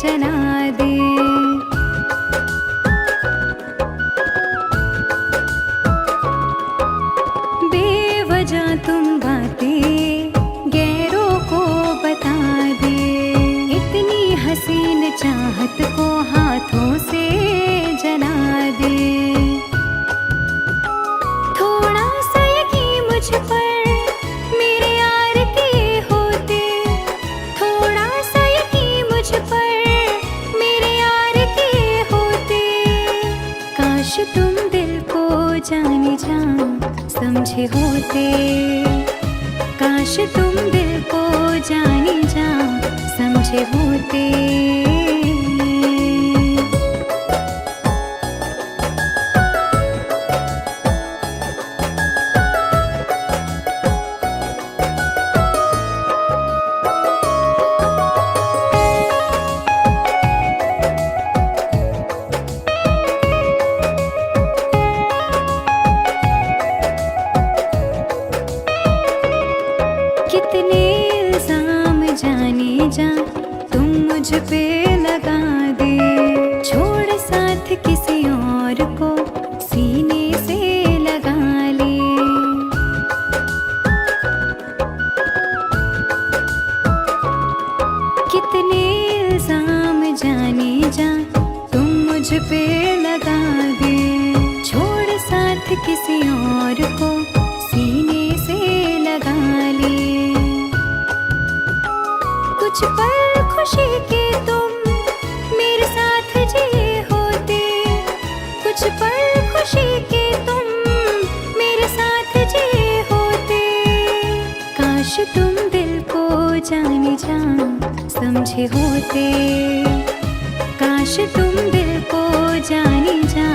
जला दे। बेवजह तुम बातें गैरों को बता दे, इतनी हसीन चाहत को हाथों से जला दे। थोड़ा सा यकीन मुझ पर मेरे यार के होते, थोड़ा सा यकीन मुझ पर मेरे यार के होते। काश तुम दिल को जाने जा समझे होते, काश तुम दिल को जाने जा समझे होते। कितने इल्जाम जाने जा तुम मुझ पे लगा दे, छोड़ साथ किसी और को सीने से लगा ले। कितने इल्जाम जाने जा तुम मुझ पे लगा दे, छोड़ साथ किसी और को सीने से लगा ले। कुछ पल खुशी के तुम मेरे साथ जी समझे होते, काश तुम दिल को जाने जा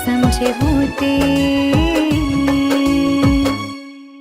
समझे होते।